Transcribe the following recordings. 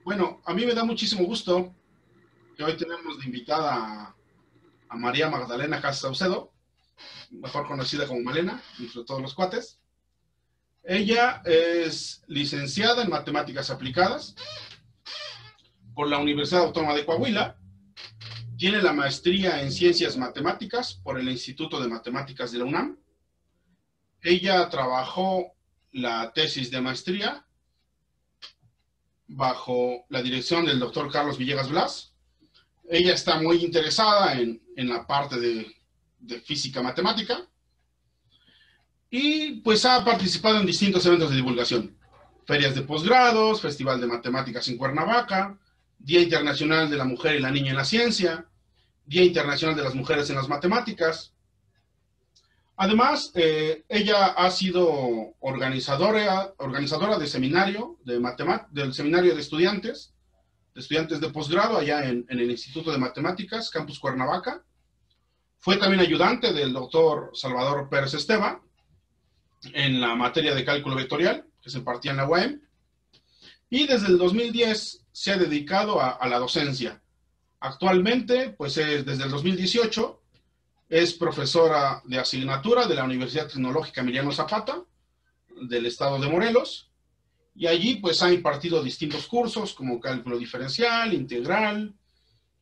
Bueno, a mí me da muchísimo gusto que hoy tenemos de invitada a María Magdalena Casas Saucedo, mejor conocida como Malena, entre todos los cuates. Ella es licenciada en Matemáticas Aplicadas por la Universidad Autónoma de Coahuila. Tiene la maestría en Ciencias Matemáticas por el Instituto de Matemáticas de la UNAM. Ella trabajó la tesis de maestría bajo la dirección del doctor Carlos Villegas Blas. Ella está muy interesada en la parte de física matemática y pues ha participado en distintos eventos de divulgación. Ferias de posgrados, Festival de Matemáticas en Cuernavaca, Día Internacional de la Mujer y la Niña en la Ciencia, Día Internacional de las Mujeres en las Matemáticas. Además, ella ha sido organizadora de seminario del seminario de estudiantes de posgrado allá en el Instituto de Matemáticas, Campus Cuernavaca. Fue también ayudante del doctor Salvador Pérez Esteva en la materia de cálculo vectorial que se impartía en la UAM. Y desde el 2010 se ha dedicado a la docencia. Actualmente, pues desde el 2018, es profesora de asignatura de la Universidad Tecnológica Emiliano Zapata, del estado de Morelos, y allí pues ha impartido distintos cursos como cálculo diferencial, integral,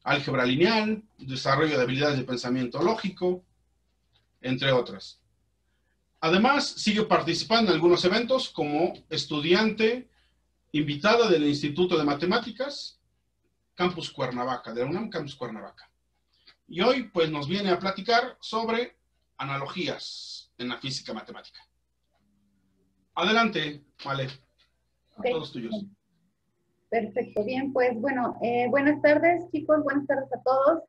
álgebra lineal, desarrollo de habilidades de pensamiento lógico, entre otras. Además, sigue participando en algunos eventos como estudiante invitada del Instituto de Matemáticas, Campus Cuernavaca, de la UNAM Campus Cuernavaca. Y hoy pues nos viene a platicar sobre analogías en la física matemática. Adelante, Vale, Okay. todos tuyos. Perfecto, bien, pues bueno, buenas tardes chicos, buenas tardes a todos.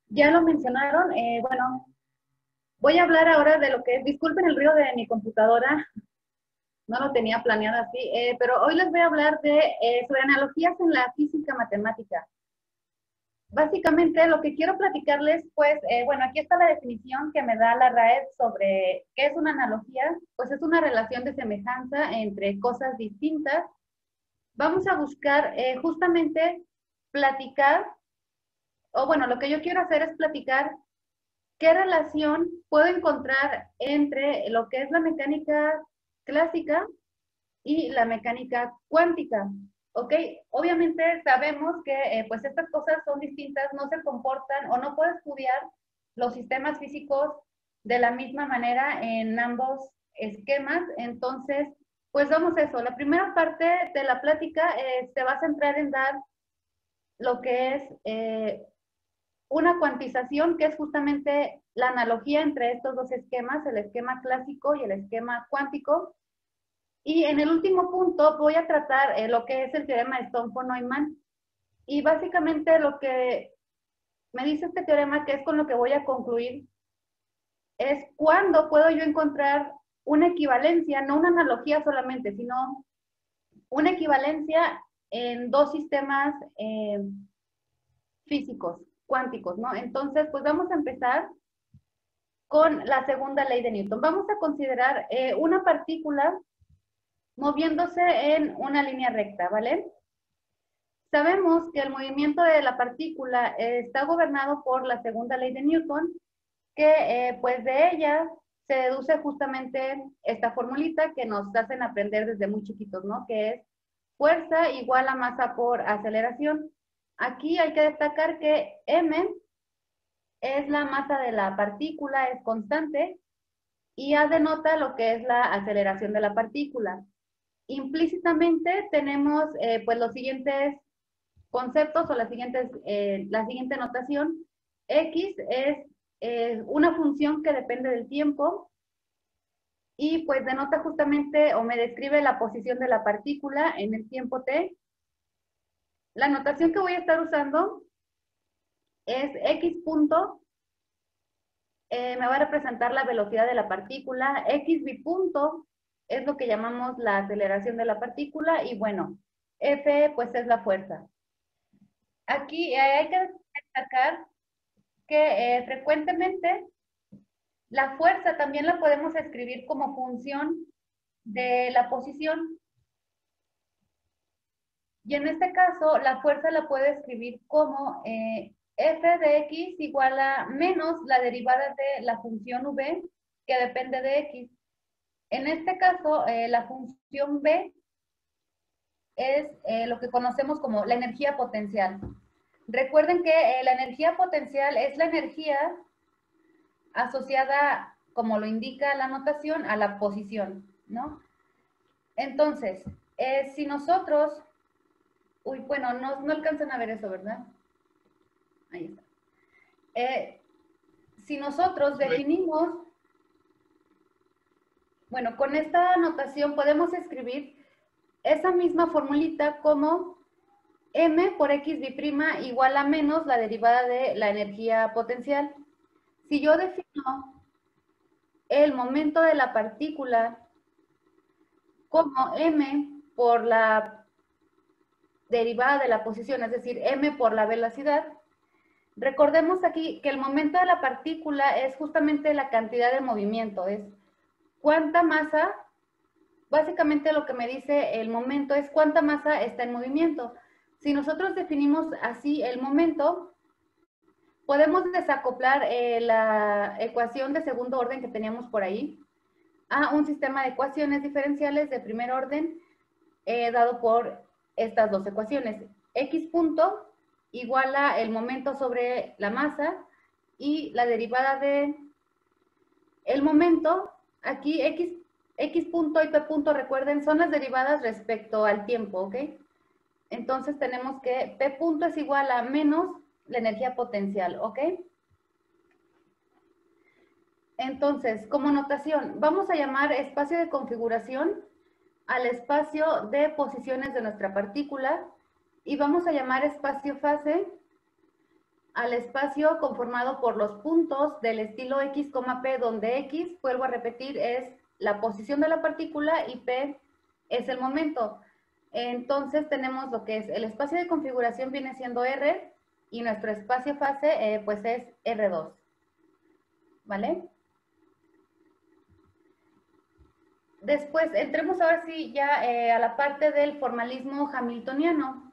Ya lo mencionaron, bueno, voy a hablar ahora de lo que es, disculpen el ruido de mi computadora, no lo tenía planeado así, pero hoy les voy a hablar sobre analogías en la física matemática. Básicamente lo que quiero platicarles, pues, bueno, aquí está la definición que me da la RAE sobre qué es una analogía, pues es una relación de semejanza entre cosas distintas. Vamos a buscar justamente platicar, o bueno, lo que yo quiero hacer es platicar qué relación puedo encontrar entre lo que es la mecánica clásica y la mecánica cuántica. ¿Ok? Obviamente sabemos que pues estas cosas son distintas, no se comportan o no puedo estudiar los sistemas físicos de la misma manera en ambos esquemas. Entonces, pues vamos a eso. La primera parte de la plática se va a centrar en dar lo que es una cuantización, que es justamente la analogía entre estos dos esquemas, el esquema clásico y el esquema cuántico. Y en el último punto voy a tratar lo que es el teorema de Stone-Neumann. Y básicamente lo que me dice este teorema, que es con lo que voy a concluir, es cuándo puedo yo encontrar una equivalencia, no una analogía solamente, sino una equivalencia en dos sistemas físicos, cuánticos, ¿no? Entonces, pues vamos a empezar con la segunda ley de Newton. Vamos a considerar una partícula moviéndose en una línea recta, ¿vale? Sabemos que el movimiento de la partícula está gobernado por la segunda ley de Newton, que pues de ella se deduce justamente esta formulita que nos hacen aprender desde muy chiquitos, ¿no? Que es fuerza igual a masa por aceleración. Aquí hay que destacar que m es la masa de la partícula, es constante, y a denota lo que es la aceleración de la partícula. Implícitamente tenemos pues los siguientes conceptos o la siguiente notación. X es una función que depende del tiempo y pues denota justamente o me describe la posición de la partícula en el tiempo t. La notación que voy a estar usando es X punto, me va a representar la velocidad de la partícula, X bipunto es lo que llamamos la aceleración de la partícula y bueno, F pues es la fuerza. Aquí hay que destacar que frecuentemente la fuerza también la podemos escribir como función de la posición. Y en este caso, la fuerza la puedo escribir como f de x igual a menos la derivada de la función v, que depende de x. En este caso, la función v es lo que conocemos como la energía potencial. Recuerden que la energía potencial es la energía asociada, como lo indica la notación, a la posición, ¿no? Entonces, si nosotros, bueno, no alcanzan a ver eso, ¿verdad? Ahí está. Si nosotros definimos, bueno, con esta notación podemos escribir esa misma formulita como m por x bi'prima igual a menos la derivada de la energía potencial. Si yo defino el momento de la partícula como m por la derivada de la posición, es decir, m por la velocidad, recordemos aquí que el momento de la partícula es justamente la cantidad de movimiento, es cuánta masa, básicamente lo que me dice el momento es cuánta masa está en movimiento. Si nosotros definimos así el momento, podemos desacoplar la ecuación de segundo orden que teníamos por ahí a un sistema de ecuaciones diferenciales de primer orden dado por estas dos ecuaciones. X punto igual a el momento sobre la masa y la derivada de el momento, aquí X punto y P punto, recuerden, son las derivadas respecto al tiempo, ¿ok? Entonces tenemos que P punto es igual a menos la energía potencial, ¿ok? Entonces, como notación, vamos a llamar espacio de configuración al espacio de posiciones de nuestra partícula y vamos a llamar espacio fase al espacio conformado por los puntos del estilo X, P, donde X, vuelvo a repetir, es la posición de la partícula y P es el momento. Entonces tenemos lo que es el espacio de configuración viene siendo R y nuestro espacio fase pues es R2. ¿Vale? Después, entremos ahora sí ya a la parte del formalismo hamiltoniano.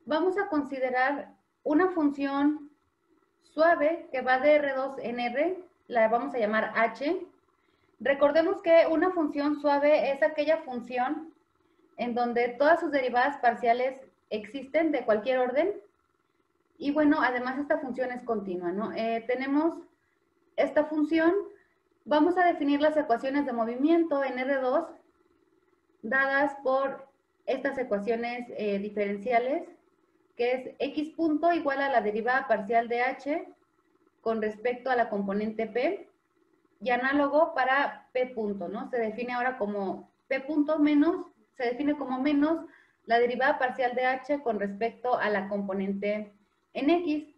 Vamos a considerar una función suave que va de R2 en R, la vamos a llamar H. Recordemos que una función suave es aquella función en donde todas sus derivadas parciales existen de cualquier orden. Y bueno, además esta función es continua, ¿no? Tenemos esta función, vamos a definir las ecuaciones de movimiento en R2 dadas por estas ecuaciones diferenciales, que es x punto igual a la derivada parcial de h con respecto a la componente p, y análogo para p punto, ¿no? Se define ahora como p punto menos, se define como menos la derivada parcial de h con respecto a la componente en x.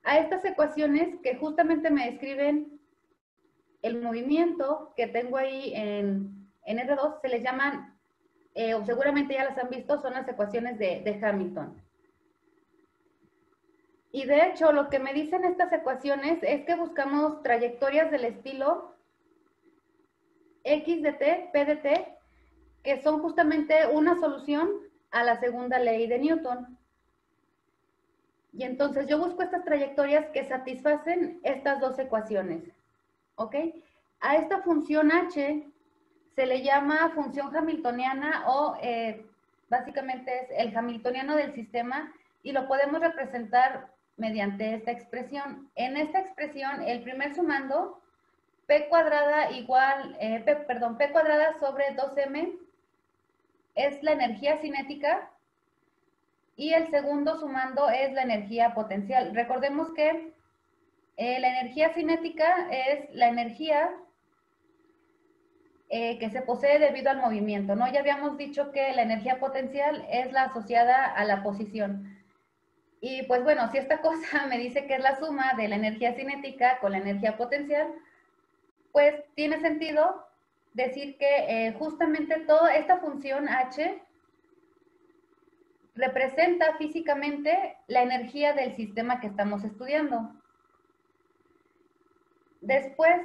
A estas ecuaciones que justamente me describen el movimiento que tengo ahí en R2, se les llaman, o seguramente ya las han visto, son las ecuaciones de Hamilton. Y de hecho, lo que me dicen estas ecuaciones es que buscamos trayectorias del estilo x de t, p de t, que son justamente una solución a la segunda ley de Newton. Y entonces yo busco estas trayectorias que satisfacen estas dos ecuaciones. ¿Ok? A esta función h se le llama función hamiltoniana o básicamente es el hamiltoniano del sistema y lo podemos representar mediante esta expresión. En esta expresión, el primer sumando, p cuadrada igual, p cuadrada sobre 2m es la energía cinética y el segundo sumando es la energía potencial. Recordemos que la energía cinética es la energía que se posee debido al movimiento, ¿no? Ya habíamos dicho que la energía potencial es la asociada a la posición. Y pues bueno, si esta cosa me dice que es la suma de la energía cinética con la energía potencial, pues tiene sentido decir que justamente toda esta función h representa físicamente la energía del sistema que estamos estudiando. Después,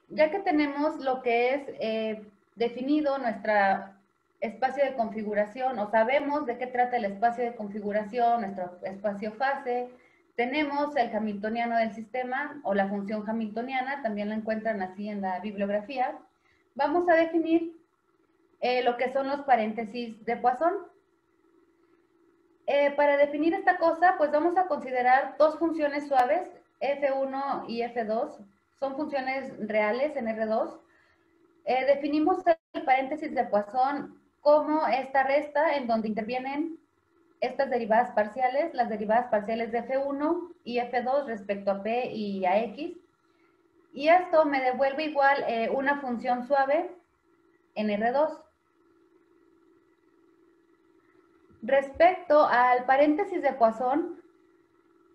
ya que tenemos lo que es definido nuestra espacio de configuración, o sabemos de qué trata el espacio de configuración, nuestro espacio fase. Tenemos el hamiltoniano del sistema o la función hamiltoniana, también la encuentran así en la bibliografía. Vamos a definir lo que son los paréntesis de Poisson. Para definir esta cosa, pues vamos a considerar dos funciones suaves, f1 y f2. Son funciones reales en R2. Definimos el paréntesis de Poisson como esta resta en donde intervienen estas derivadas parciales, las derivadas parciales de f1 y f2 respecto a p y a x. Y esto me devuelve igual una función suave en R2. Respecto al paréntesis de Poisson,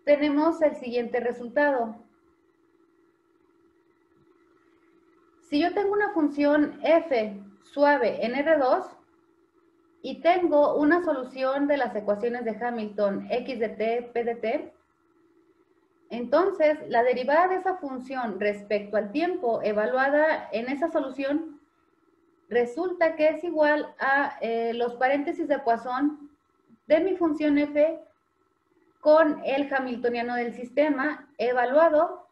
tenemos el siguiente resultado. Si yo tengo una función f suave en R2 y tengo una solución de las ecuaciones de Hamilton x de t, p de t, entonces la derivada de esa función respecto al tiempo evaluada en esa solución resulta que es igual a los paréntesis de Poisson de mi función f con el hamiltoniano del sistema evaluado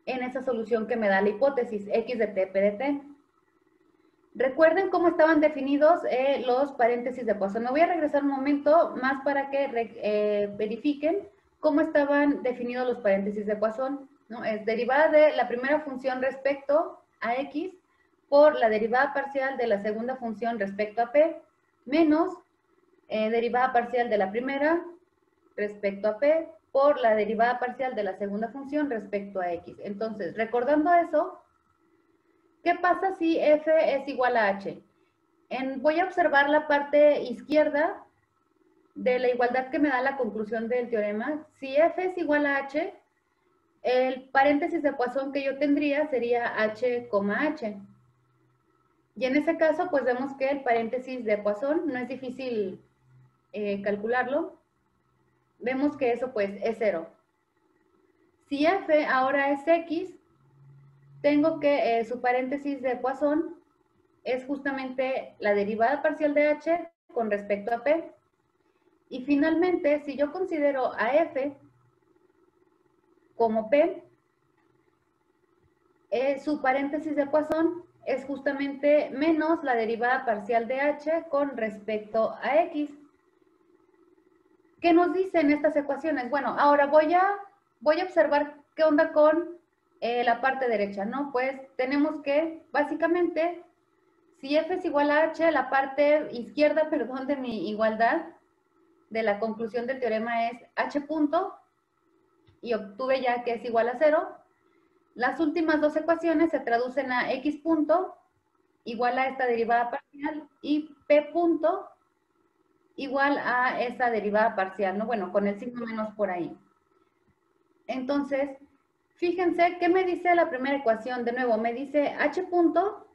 en esa solución que me da la hipótesis x de t, p de t. Recuerden cómo estaban definidos los paréntesis de Poisson. Me voy a regresar un momento más para que verifiquen cómo estaban definidos los paréntesis de Poisson, ¿no? Es derivada de la primera función respecto a x por la derivada parcial de la segunda función respecto a p, menos derivada parcial de la primera respecto a p por la derivada parcial de la segunda función respecto a x. Entonces, recordando eso, ¿qué pasa si f es igual a h? Voy a observar la parte izquierda de la igualdad que me da la conclusión del teorema. Si f es igual a h, el paréntesis de Poisson que yo tendría sería h, h. Y en ese caso, pues vemos que el paréntesis de Poisson no es difícil calcularlo. Vemos que eso pues es 0. Si f ahora es x, tengo que su paréntesis de Poisson es justamente la derivada parcial de h con respecto a p. Y finalmente, si yo considero a f como p, su paréntesis de Poisson es justamente menos la derivada parcial de h con respecto a x. ¿Qué nos dicen estas ecuaciones? Bueno, ahora voy a observar qué onda con la parte derecha, ¿no? Pues tenemos que, básicamente, si f es igual a h, la parte izquierda, perdón, de mi igualdad, de la conclusión del teorema es h punto, y obtuve ya que es igual a 0. Las últimas dos ecuaciones se traducen a x punto igual a esta derivada parcial y p punto igual a esa derivada parcial, ¿no? Bueno, con el signo menos por ahí. Entonces, fíjense, ¿qué me dice la primera ecuación? De nuevo, me dice h punto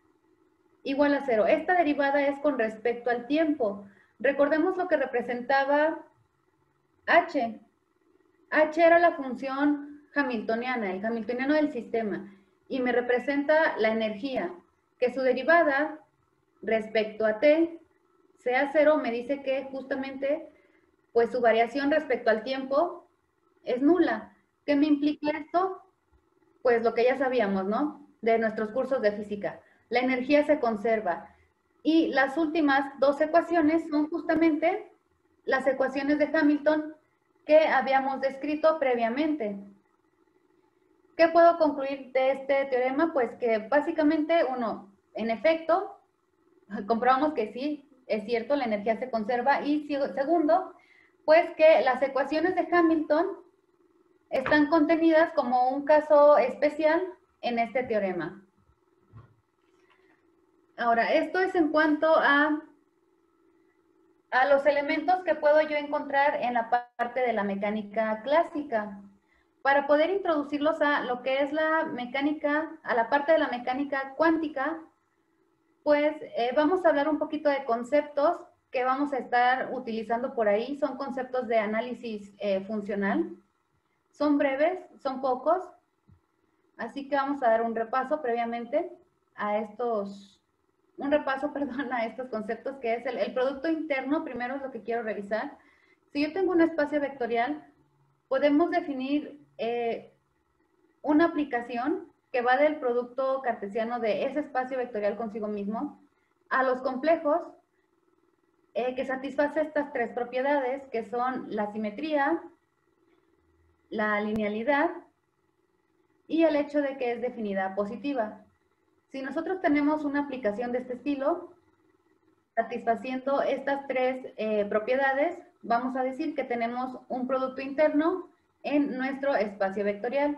igual a 0. Esta derivada es con respecto al tiempo. Recordemos lo que representaba h. H era la función hamiltoniana, el hamiltoniano del sistema, y me representa la energía, que su derivada respecto a t sea 0, me dice que justamente pues su variación respecto al tiempo es nula. ¿Qué me implica esto? Pues lo que ya sabíamos, ¿no? De nuestros cursos de física. La energía se conserva. Y las últimas dos ecuaciones son justamente las ecuaciones de Hamilton que habíamos descrito previamente. ¿Qué puedo concluir de este teorema? Pues que básicamente, uno, en efecto, comprobamos que sí, es cierto, la energía se conserva. Y segundo, pues que las ecuaciones de Hamilton están contenidas como un caso especial en este teorema. Ahora, esto es en cuanto a los elementos que puedo yo encontrar en la parte de la mecánica clásica. Para poder introducirlos a lo que es la mecánica, a la parte de la mecánica cuántica, pues vamos a hablar un poquito de conceptos que vamos a estar utilizando por ahí. Son conceptos de análisis funcional. Son breves, son pocos, así que vamos a dar un repaso previamente a estos un repaso, perdón, a estos conceptos, que es el producto interno. Primero es lo que quiero revisar. Si yo tengo un espacio vectorial, podemos definir una aplicación que va del producto cartesiano de ese espacio vectorial consigo mismo a los complejos, que satisface estas tres propiedades, que son la simetría, la linealidad y el hecho de que es definida positiva. Si nosotros tenemos una aplicación de este estilo, satisfaciendo estas tres propiedades, vamos a decir que tenemos un producto interno en nuestro espacio vectorial.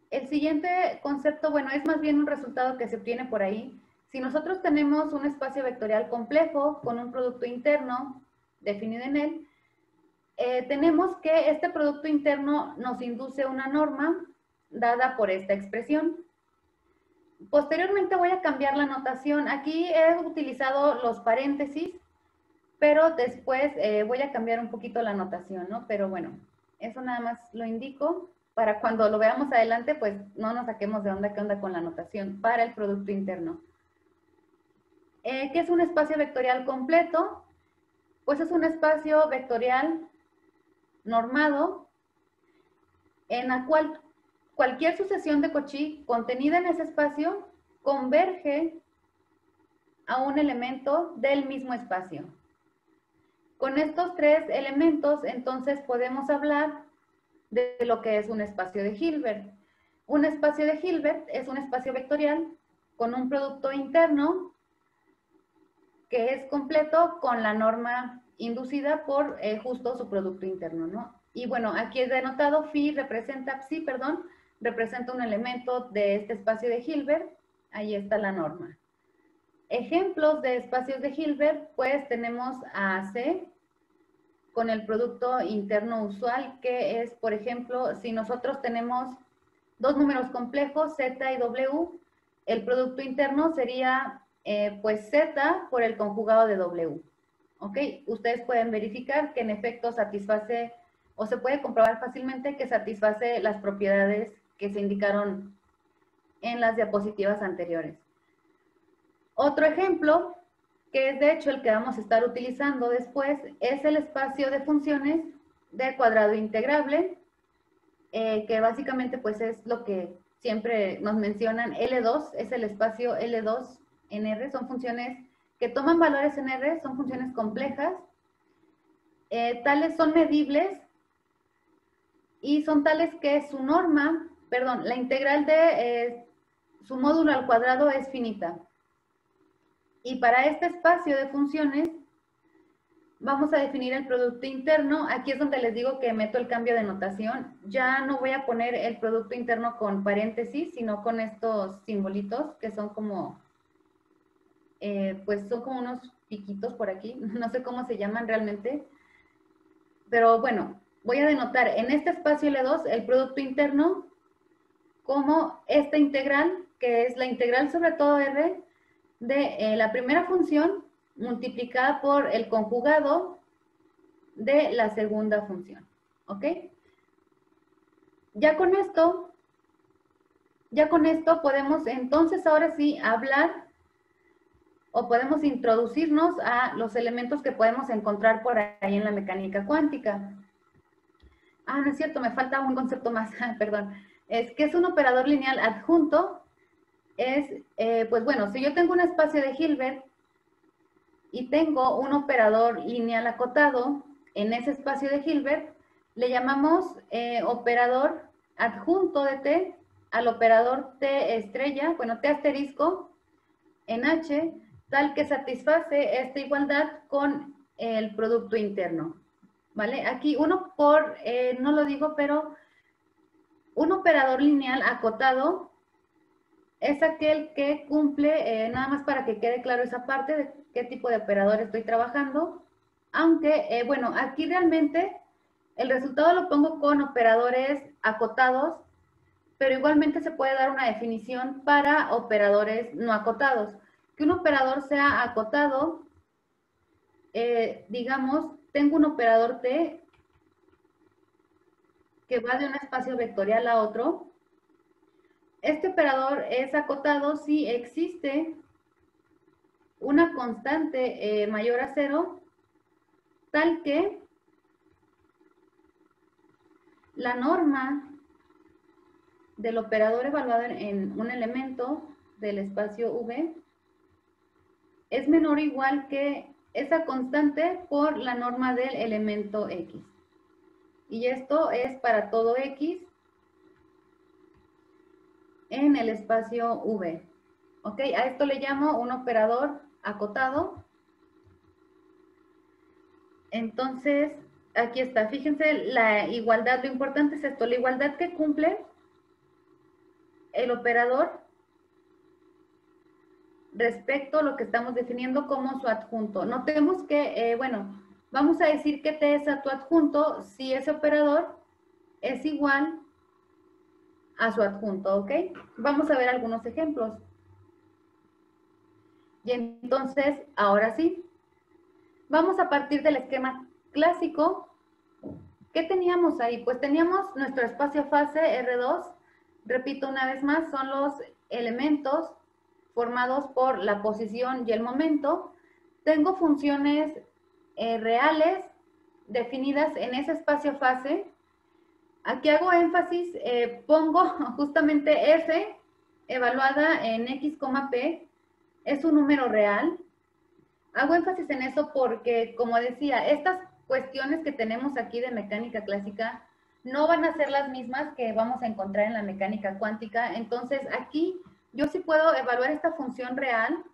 El siguiente concepto, bueno, es más bien un resultado que se obtiene por ahí. Si nosotros tenemos un espacio vectorial complejo con un producto interno definido en él, tenemos que este producto interno nos induce una norma dada por esta expresión. Posteriormente voy a cambiar la notación. Aquí he utilizado los paréntesis, pero después voy a cambiar un poquito la notación, ¿no? Pero bueno, eso nada más lo indico para cuando lo veamos adelante, pues no nos saquemos de onda qué onda con la notación para el producto interno. ¿Qué es un espacio vectorial completo? Pues es un espacio vectorial normado en la cual cualquier sucesión de Cauchy contenida en ese espacio converge a un elemento del mismo espacio. Con estos tres elementos, entonces, podemos hablar de lo que es un espacio de Hilbert. Un espacio de Hilbert es un espacio vectorial con un producto interno que es completo con la norma inducida por justo su producto interno, ¿no? Y bueno, aquí es denotado, psi representa un elemento de este espacio de Hilbert. Ahí está la norma. Ejemplos de espacios de Hilbert, pues tenemos a C con el producto interno usual, que es, por ejemplo, si nosotros tenemos dos números complejos, Z y W, el producto interno sería pues Z por el conjugado de W. ¿Ok? Ustedes pueden verificar que en efecto satisface, o se puede comprobar fácilmente que satisface las propiedades que se indicaron en las diapositivas anteriores. Otro ejemplo, que es de hecho el que vamos a estar utilizando después, es el espacio de funciones de cuadrado integrable, que básicamente pues es lo que siempre nos mencionan. L2 es el espacio L2 en R, son funciones que toman valores en R, son funciones complejas, tales son medibles y son tales que su norma, perdón, la integral de su módulo al cuadrado es finita. Y para este espacio de funciones vamos a definir el producto interno. Aquí es donde les digo que meto el cambio de notación. Ya no voy a poner el producto interno con paréntesis, sino con estos simbolitos que son como, pues son como unos piquitos por aquí. No sé cómo se llaman realmente. Pero bueno, voy a denotar en este espacio L2 el producto interno como esta integral, que es la integral sobre todo R de la primera función multiplicada por el conjugado de la segunda función. ¿Ok? Ya con esto podemos entonces ahora sí hablar o podemos introducirnos a los elementos que podemos encontrar por ahí en la mecánica cuántica. Ah, no es cierto, me falta un concepto más, perdón. Es que es un operador lineal adjunto. Es, pues bueno, si yo tengo un espacio de Hilbert y tengo un operador lineal acotado en ese espacio de Hilbert, le llamamos operador adjunto de T al operador T estrella, bueno, T asterisco en H, tal que satisface esta igualdad con el producto interno. ¿Vale? Aquí uno no lo digo, pero un operador lineal acotado es aquel que cumple, nada más para que quede claro esa parte de qué tipo de operador estoy trabajando, aunque, bueno, aquí realmente el resultado lo pongo con operadores acotados, pero igualmente se puede dar una definición para operadores no acotados. Que un operador sea acotado, digamos, tengo un operador T que va de un espacio vectorial a otro. Este operador es acotado si existe una constante mayor a 0, tal que la norma del operador evaluado en un elemento del espacio V es menor o igual que esa constante por la norma del elemento X. Y esto es para todo X en el espacio V. ¿Ok? A esto le llamo un operador acotado. Entonces, aquí está. Fíjense la igualdad. Lo importante es esto. La igualdad que cumple el operador respecto a lo que estamos definiendo como su adjunto. Notemos que, bueno, vamos a decir que T es a tu adjunto si ese operador es igual a su adjunto, ¿ok? Vamos a ver algunos ejemplos. Y entonces, ahora sí, vamos a partir del esquema clásico. ¿Qué teníamos ahí? Pues teníamos nuestro espacio fase R2. Repito una vez más, son los elementos formados por la posición y el momento. Tengo funciones reales definidas en ese espacio fase. Aquí hago énfasis, pongo justamente F evaluada en X, P, es un número real. Hago énfasis en eso porque, como decía, estas cuestiones que tenemos aquí de mecánica clásica no van a ser las mismas que vamos a encontrar en la mecánica cuántica. Entonces, aquí yo sí puedo evaluar esta función real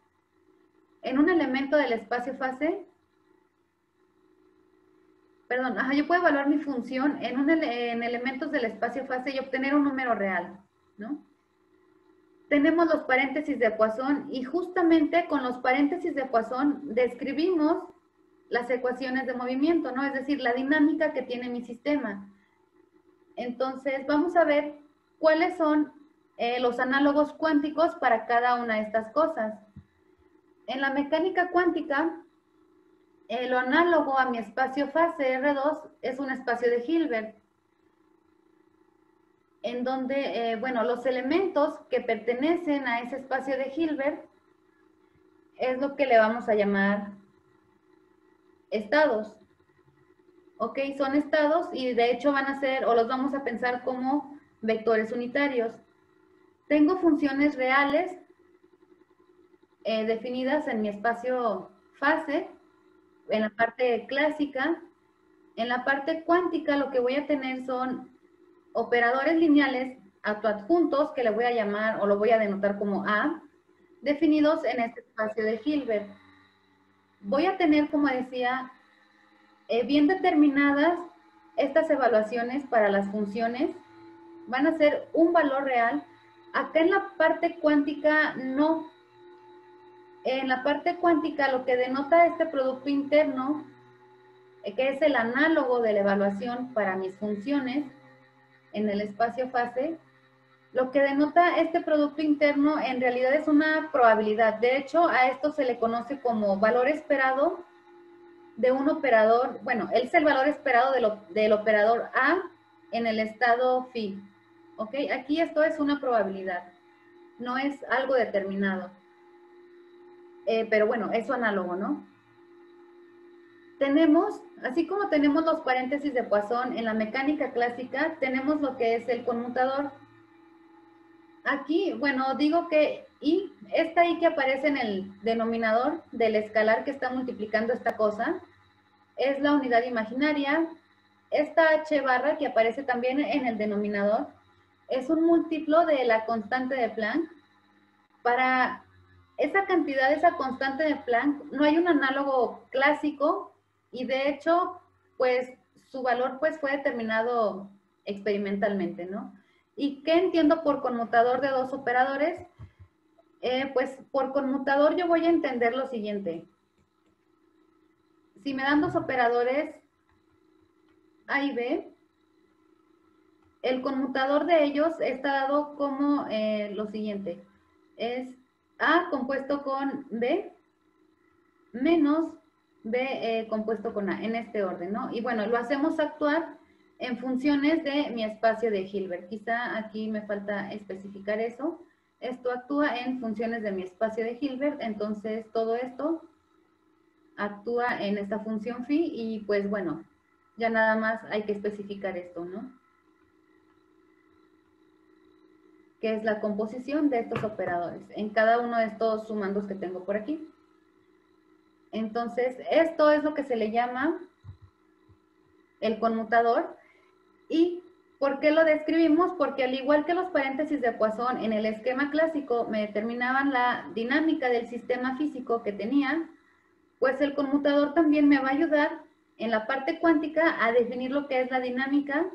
en un elemento del espacio fase. Perdón, yo puedo evaluar mi función en elementos del espacio fase y obtener un número real, ¿no? Tenemos los paréntesis de Poisson y justamente con los paréntesis de Poisson describimos las ecuaciones de movimiento, ¿no? Es decir, la dinámica que tiene mi sistema. Entonces, vamos a ver cuáles son los análogos cuánticos para cada una de estas cosas. En la mecánica cuántica, lo análogo a mi espacio fase R2 es un espacio de Hilbert, en donde, bueno, los elementos que pertenecen a ese espacio de Hilbert es lo que le vamos a llamar estados. ¿Ok? Son estados y de hecho van a ser, o los vamos a pensar como vectores unitarios. Tengo funciones reales definidas en mi espacio fase, en la parte clásica. En la parte cuántica lo que voy a tener son operadores lineales autoadjuntos, que le voy a llamar o lo voy a denotar como A, definidos en este espacio de Hilbert. Voy a tener, como decía, bien determinadas estas evaluaciones para las funciones. Van a ser un valor real. Acá en la parte cuántica no. En la parte cuántica lo que denota este producto interno, que es el análogo de la evaluación para mis funciones en el espacio fase, lo que denota este producto interno en realidad es una probabilidad. De hecho, a esto se le conoce como valor esperado de un operador. Bueno, es el valor esperado del operador A en el estado phi. ¿Ok? Aquí esto es una probabilidad, no es algo determinado. Pero bueno, es su análogo, ¿no? Tenemos, así como tenemos los paréntesis de Poisson en la mecánica clásica, tenemos lo que es el conmutador. Aquí, bueno, digo que I, esta I que aparece en el denominador del escalar que está multiplicando esta cosa, es la unidad imaginaria. Esta H barra que aparece también en el denominador, es un múltiplo de la constante de Planck. Para esa cantidad, esa constante de Planck, no hay un análogo clásico y de hecho, pues su valor pues fue determinado experimentalmente, ¿no? ¿Y qué entiendo por conmutador de dos operadores? Pues por conmutador yo voy a entender lo siguiente. Si me dan dos operadores A y B, el conmutador de ellos está dado como lo siguiente. Es A compuesto con B menos B compuesto con A, en este orden, ¿no? Y bueno, lo hacemos actuar en funciones de mi espacio de Hilbert. Quizá aquí me falta especificar eso. Esto actúa en funciones de mi espacio de Hilbert, entonces todo esto actúa en esta función phi y pues bueno, ya nada más hay que especificar esto, ¿no? Que es la composición de estos operadores en cada uno de estos sumandos que tengo por aquí. Entonces, esto es lo que se le llama el conmutador. ¿Y por qué lo describimos? Porque al igual que los paréntesis de Poisson en el esquema clásico me determinaban la dinámica del sistema físico que tenía, pues el conmutador también me va a ayudar en la parte cuántica a definir lo que es la dinámica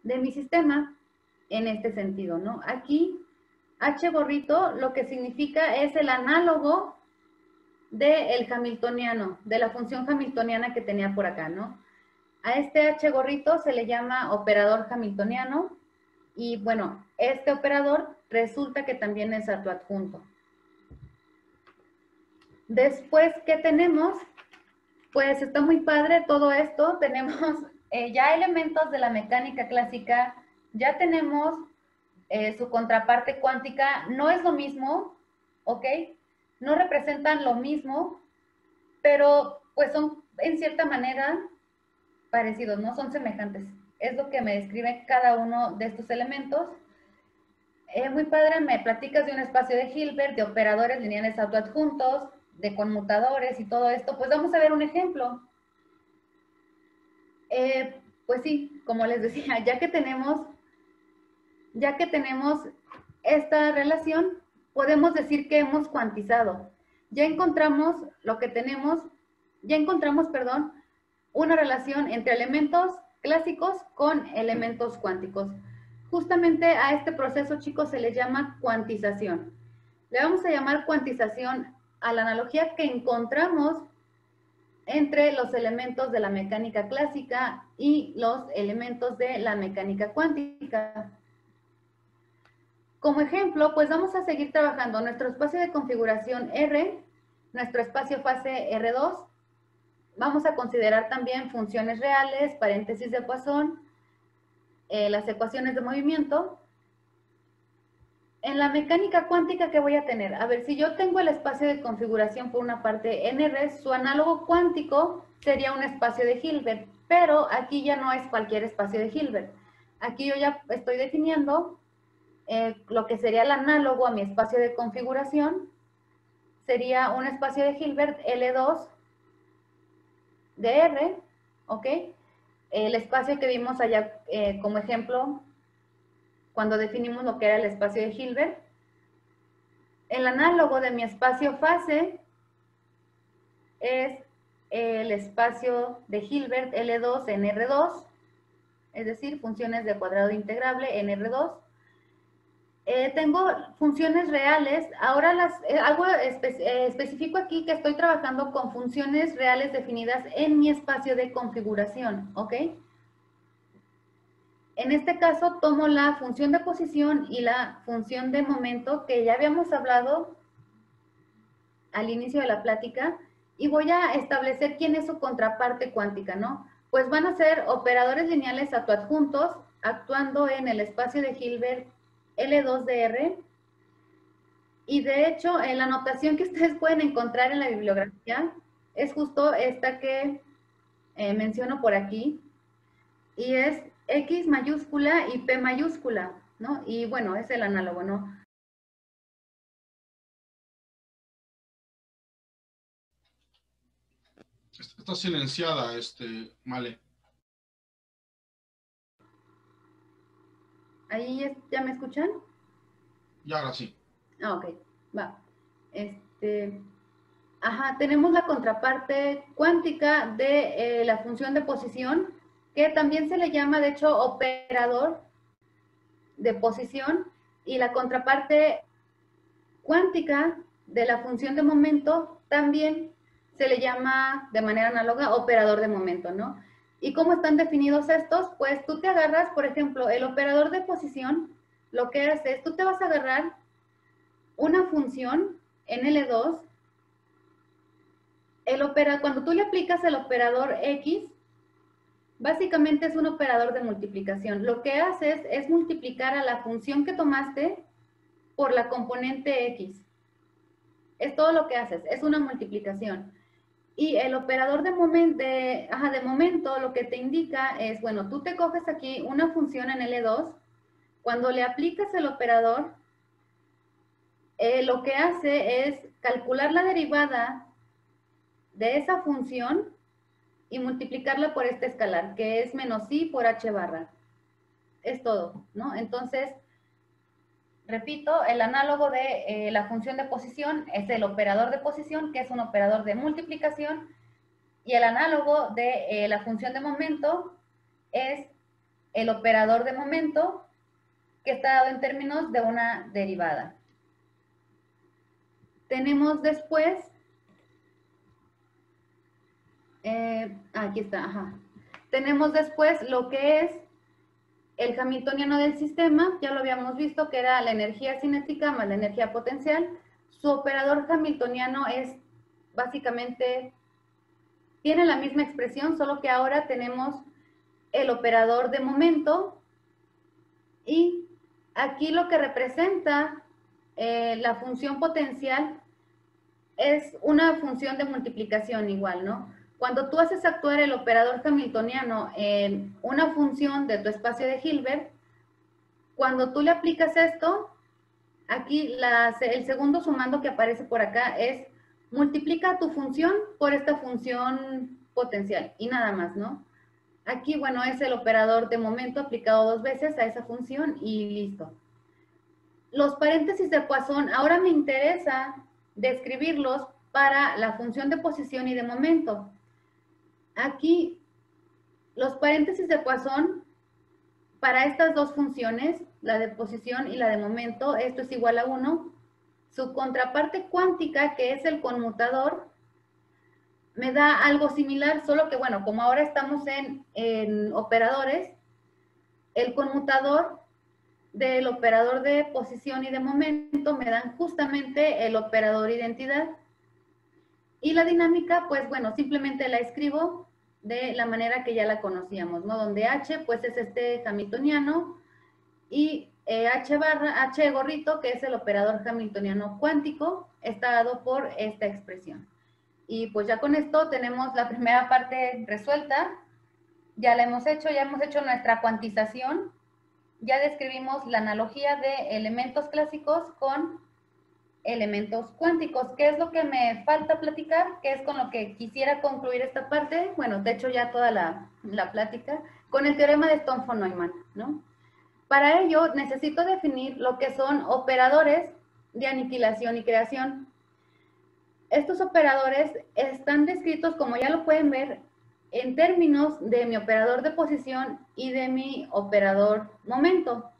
de mi sistema en este sentido, ¿no? Aquí, H gorrito lo que significa es el análogo del hamiltoniano, de la función hamiltoniana que tenía por acá, ¿no? A este H gorrito se le llama operador hamiltoniano y bueno, este operador resulta que también es autoadjunto. Después, ¿qué tenemos? Pues está muy padre todo esto. Tenemos ya elementos de la mecánica clásica, ya tenemos su contraparte cuántica. No es lo mismo, ¿ok? No representan lo mismo, pero pues son en cierta manera parecidos, no son semejantes. Es lo que me describe cada uno de estos elementos. Muy padre, me platicas de un espacio de Hilbert, de operadores lineales autoadjuntos, de conmutadores y todo esto. Pues vamos a ver un ejemplo. Pues sí, como les decía, ya que tenemos esta relación, podemos decir que hemos cuantizado. Ya encontramos lo que tenemos, perdón, una relación entre elementos clásicos con elementos cuánticos. Justamente a este proceso, chicos, se le llama cuantización. Le vamos a llamar cuantización a la analogía que encontramos entre los elementos de la mecánica clásica y los elementos de la mecánica cuántica. Como ejemplo, pues vamos a seguir trabajando nuestro espacio de configuración R, nuestro espacio fase R2. Vamos a considerar también funciones reales, paréntesis de Poisson, las ecuaciones de movimiento. En la mecánica cuántica, ¿qué voy a tener? A ver, si yo tengo el espacio de configuración por una parte NR, su análogo cuántico sería un espacio de Hilbert, pero aquí ya no es cualquier espacio de Hilbert. Aquí yo ya estoy definiendo lo que sería el análogo a mi espacio de configuración, sería un espacio de Hilbert L2 de R, ¿ok? El espacio que vimos allá como ejemplo, cuando definimos lo que era el espacio de Hilbert. El análogo de mi espacio fase es el espacio de Hilbert L2 en R2, es decir, funciones de cuadrado integrable en R2. Tengo funciones reales. Ahora algo específico aquí que estoy trabajando con funciones reales definidas en mi espacio de configuración, ¿ok? En este caso tomo la función de posición y la función de momento que ya habíamos hablado al inicio de la plática y voy a establecer quién es su contraparte cuántica, ¿no? Pues van a ser operadores lineales autoadjuntos actuando en el espacio de Hilbert L2 de R. Y de hecho, en la notación que ustedes pueden encontrar en la bibliografía es justo esta que menciono por aquí. Y es X mayúscula y P mayúscula, ¿no? Y bueno, es el análogo, ¿no? Está silenciada, Male. ¿Ahí ya me escuchan? Ya, ahora sí. Ah, ok, va. Ajá, tenemos la contraparte cuántica de la función de posición, que también se le llama, de hecho, operador de posición, y la contraparte cuántica de la función de momento también se le llama de manera análoga operador de momento, ¿no? ¿Y cómo están definidos estos? Pues tú te agarras, por ejemplo, el operador de posición, lo que hace es, tú te vas a agarrar una función en L2, cuando tú le aplicas el operador X, Básicamente es un operador de multiplicación. Lo que haces es multiplicar a la función que tomaste por la componente X. Es todo lo que haces, es una multiplicación. Y el operador de momento lo que te indica es, bueno, tú te coges aquí una función en L2, cuando le aplicas el operador, lo que hace es calcular la derivada de esa función y multiplicarla por este escalar, que es menos i por h barra. Es todo, ¿no? Entonces, repito, el análogo de la función de posición es el operador de posición, que es un operador de multiplicación, y el análogo de la función de momento es el operador de momento, que está dado en términos de una derivada. Tenemos después, aquí está, ajá. Tenemos después lo que es el hamiltoniano del sistema, ya lo habíamos visto, que era la energía cinética más la energía potencial. Su operador hamiltoniano es básicamente, tiene la misma expresión, solo que ahora tenemos el operador de momento y aquí lo que representa la función potencial es una función de multiplicación igual, ¿no? Cuando tú haces actuar el operador hamiltoniano en una función de tu espacio de Hilbert, cuando tú le aplicas esto, aquí el segundo sumando que aparece por acá es multiplica tu función por esta función potencial y nada más, ¿no? Aquí, bueno, es el operador de momento aplicado 2 veces a esa función y listo. Los paréntesis de Poisson, ahora me interesa describirlos para la función de posición y de momento. Aquí, los paréntesis de Poisson, para estas dos funciones, la de posición y la de momento, esto es igual a 1. Su contraparte cuántica, que es el conmutador, me da algo similar, solo que, bueno, como ahora estamos en operadores, el conmutador del operador de posición y de momento me dan justamente el operador identidad. Y la dinámica, pues bueno, simplemente la escribo de la manera que ya la conocíamos, ¿no? Donde H, pues es este hamiltoniano y H barra, H gorrito, que es el operador hamiltoniano cuántico, está dado por esta expresión. Y pues ya con esto tenemos la primera parte resuelta. Ya la hemos hecho, ya hemos hecho nuestra cuantización. Ya describimos la analogía de elementos clásicos con elementos cuánticos. ¿Qué es lo que me falta platicar? ¿Qué es con lo que quisiera concluir esta parte? Bueno, de hecho ya toda la plática, con el teorema de Stone-von-Neumann, ¿no? Para ello necesito definir lo que son operadores de aniquilación y creación. Estos operadores están descritos, como ya lo pueden ver, en términos de mi operador de posición y de mi operador momento.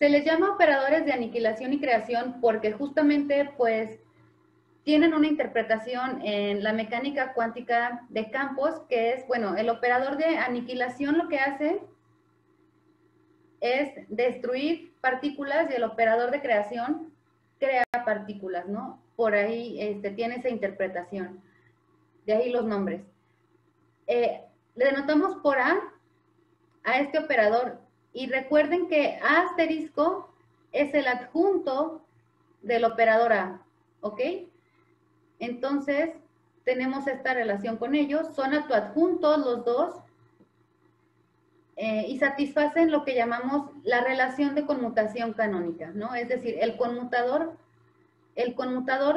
Se les llama operadores de aniquilación y creación porque justamente pues tienen una interpretación en la mecánica cuántica de campos, que es, bueno, el operador de aniquilación lo que hace es destruir partículas y el operador de creación crea partículas, ¿no? Por ahí tiene esa interpretación. De ahí los nombres. Le denotamos por A este operador. Y recuerden que A asterisco es el adjunto del operador A, ¿ok? Entonces, tenemos esta relación con ellos. Son autoadjuntos los dos y satisfacen lo que llamamos la relación de conmutación canónica, ¿no? Es decir, el conmutador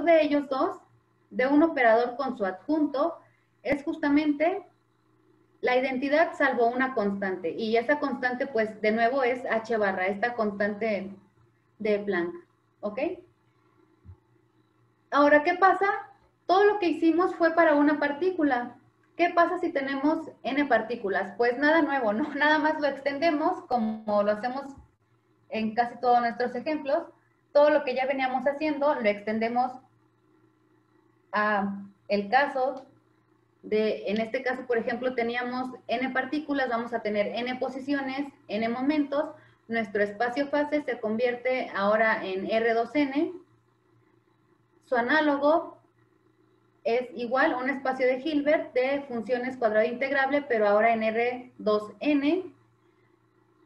de ellos dos, de un operador con su adjunto, es justamente la identidad salvo una constante. Y esa constante, pues, de nuevo es h barra, esta constante de Planck, ¿ok? Ahora, ¿qué pasa? Todo lo que hicimos fue para una partícula. ¿Qué pasa si tenemos n partículas? Pues nada nuevo, ¿no? Nada más lo extendemos, como lo hacemos en casi todos nuestros ejemplos. Todo lo que ya veníamos haciendo lo extendemos a el caso de, en este caso, por ejemplo, teníamos n partículas, vamos a tener n posiciones, n momentos. Nuestro espacio-fase se convierte ahora en R2n. Su análogo es igual a un espacio de Hilbert de funciones cuadrada integrable, pero ahora en R2N.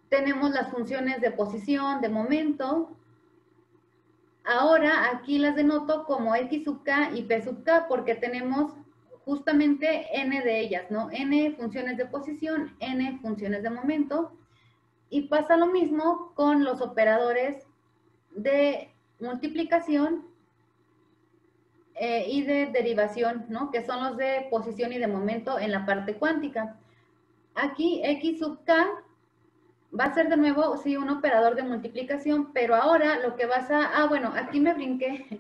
Tenemos las funciones de posición, de momento. Ahora aquí las denoto como X sub K y P sub K porque tenemos justamente N de ellas, ¿no? N funciones de posición, N funciones de momento. Y pasa lo mismo con los operadores de multiplicación y de derivación, ¿no? Que son los de posición y de momento en la parte cuántica. Aquí X sub K va a ser de nuevo, sí, un operador de multiplicación, pero ahora lo que vas a... bueno, aquí me brinqué.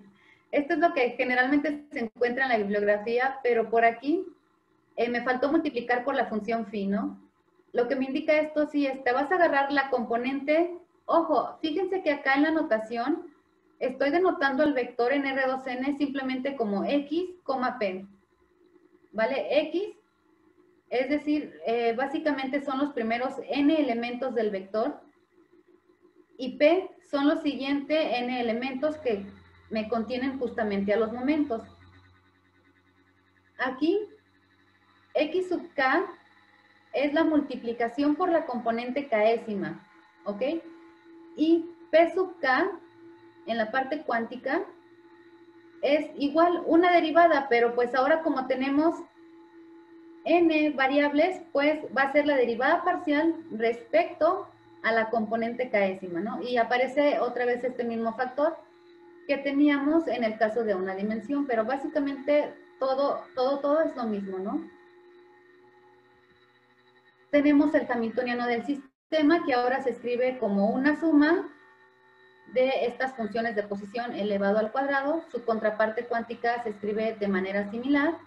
Esto es lo que generalmente se encuentra en la bibliografía, pero por aquí me faltó multiplicar por la función phi, ¿no? Lo que me indica esto sí es, te vas a agarrar la componente... Ojo, fíjense que acá en la notación estoy denotando el vector en R2N simplemente como X, P. ¿Vale? X, es decir, básicamente son los primeros n elementos del vector y P son los siguientes n elementos que me contienen justamente a los momentos. Aquí, X sub K es la multiplicación por la componente késima, ¿ok? Y P sub K, en la parte cuántica, es igual una derivada, pero pues ahora como tenemos n variables, pues va a ser la derivada parcial respecto a la componente késima, ¿no? Y aparece otra vez este mismo factor que teníamos en el caso de una dimensión, pero básicamente todo es lo mismo, ¿no? Tenemos el hamiltoniano del sistema que ahora se escribe como una suma de estas funciones de posición elevado al cuadrado. Su contraparte cuántica se escribe de manera similar.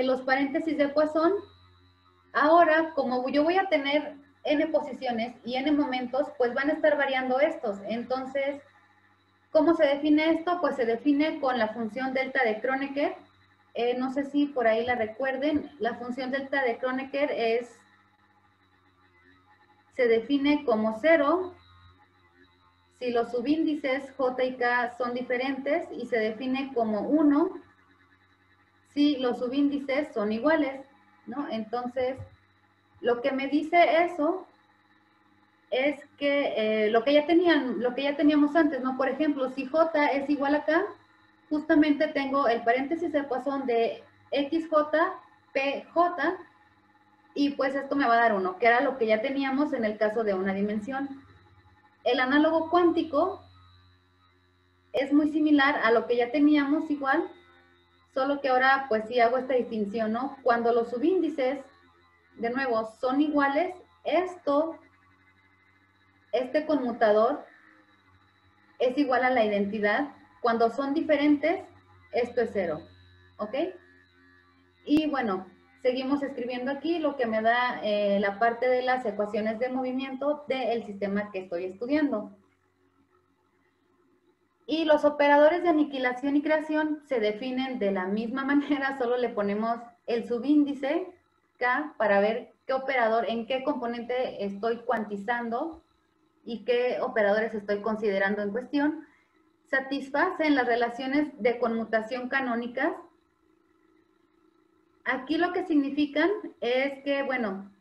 Los paréntesis de Poisson, ahora como yo voy a tener n posiciones y n momentos, pues van a estar variando estos. Entonces, ¿cómo se define esto? Pues se define con la función delta de Kronecker. No sé si por ahí la recuerden. La función delta de Kronecker se define como 0 si los subíndices j y k son diferentes y se define como 1 si los subíndices son iguales, ¿no? Entonces, lo que me dice eso es que lo que ya teníamos antes, ¿no? Por ejemplo, si j es igual a k, justamente tengo el paréntesis de Poisson de xj, pj, y pues esto me va a dar 1, que era lo que ya teníamos en el caso de una dimensión. El análogo cuántico es muy similar a lo que ya teníamos igual, solo que ahora pues sí hago esta distinción, ¿no? Cuando los subíndices, de nuevo, son iguales, este conmutador es igual a la identidad. Cuando son diferentes, esto es 0, ¿ok? Y bueno, seguimos escribiendo aquí lo que me da la parte de las ecuaciones de movimiento del sistema que estoy estudiando. Y los operadores de aniquilación y creación se definen de la misma manera, solo le ponemos el subíndice K para ver qué operador, en qué componente estoy cuantizando y qué operadores estoy considerando en cuestión. Satisfacen las relaciones de conmutación canónicas. Aquí lo que significan es que, bueno,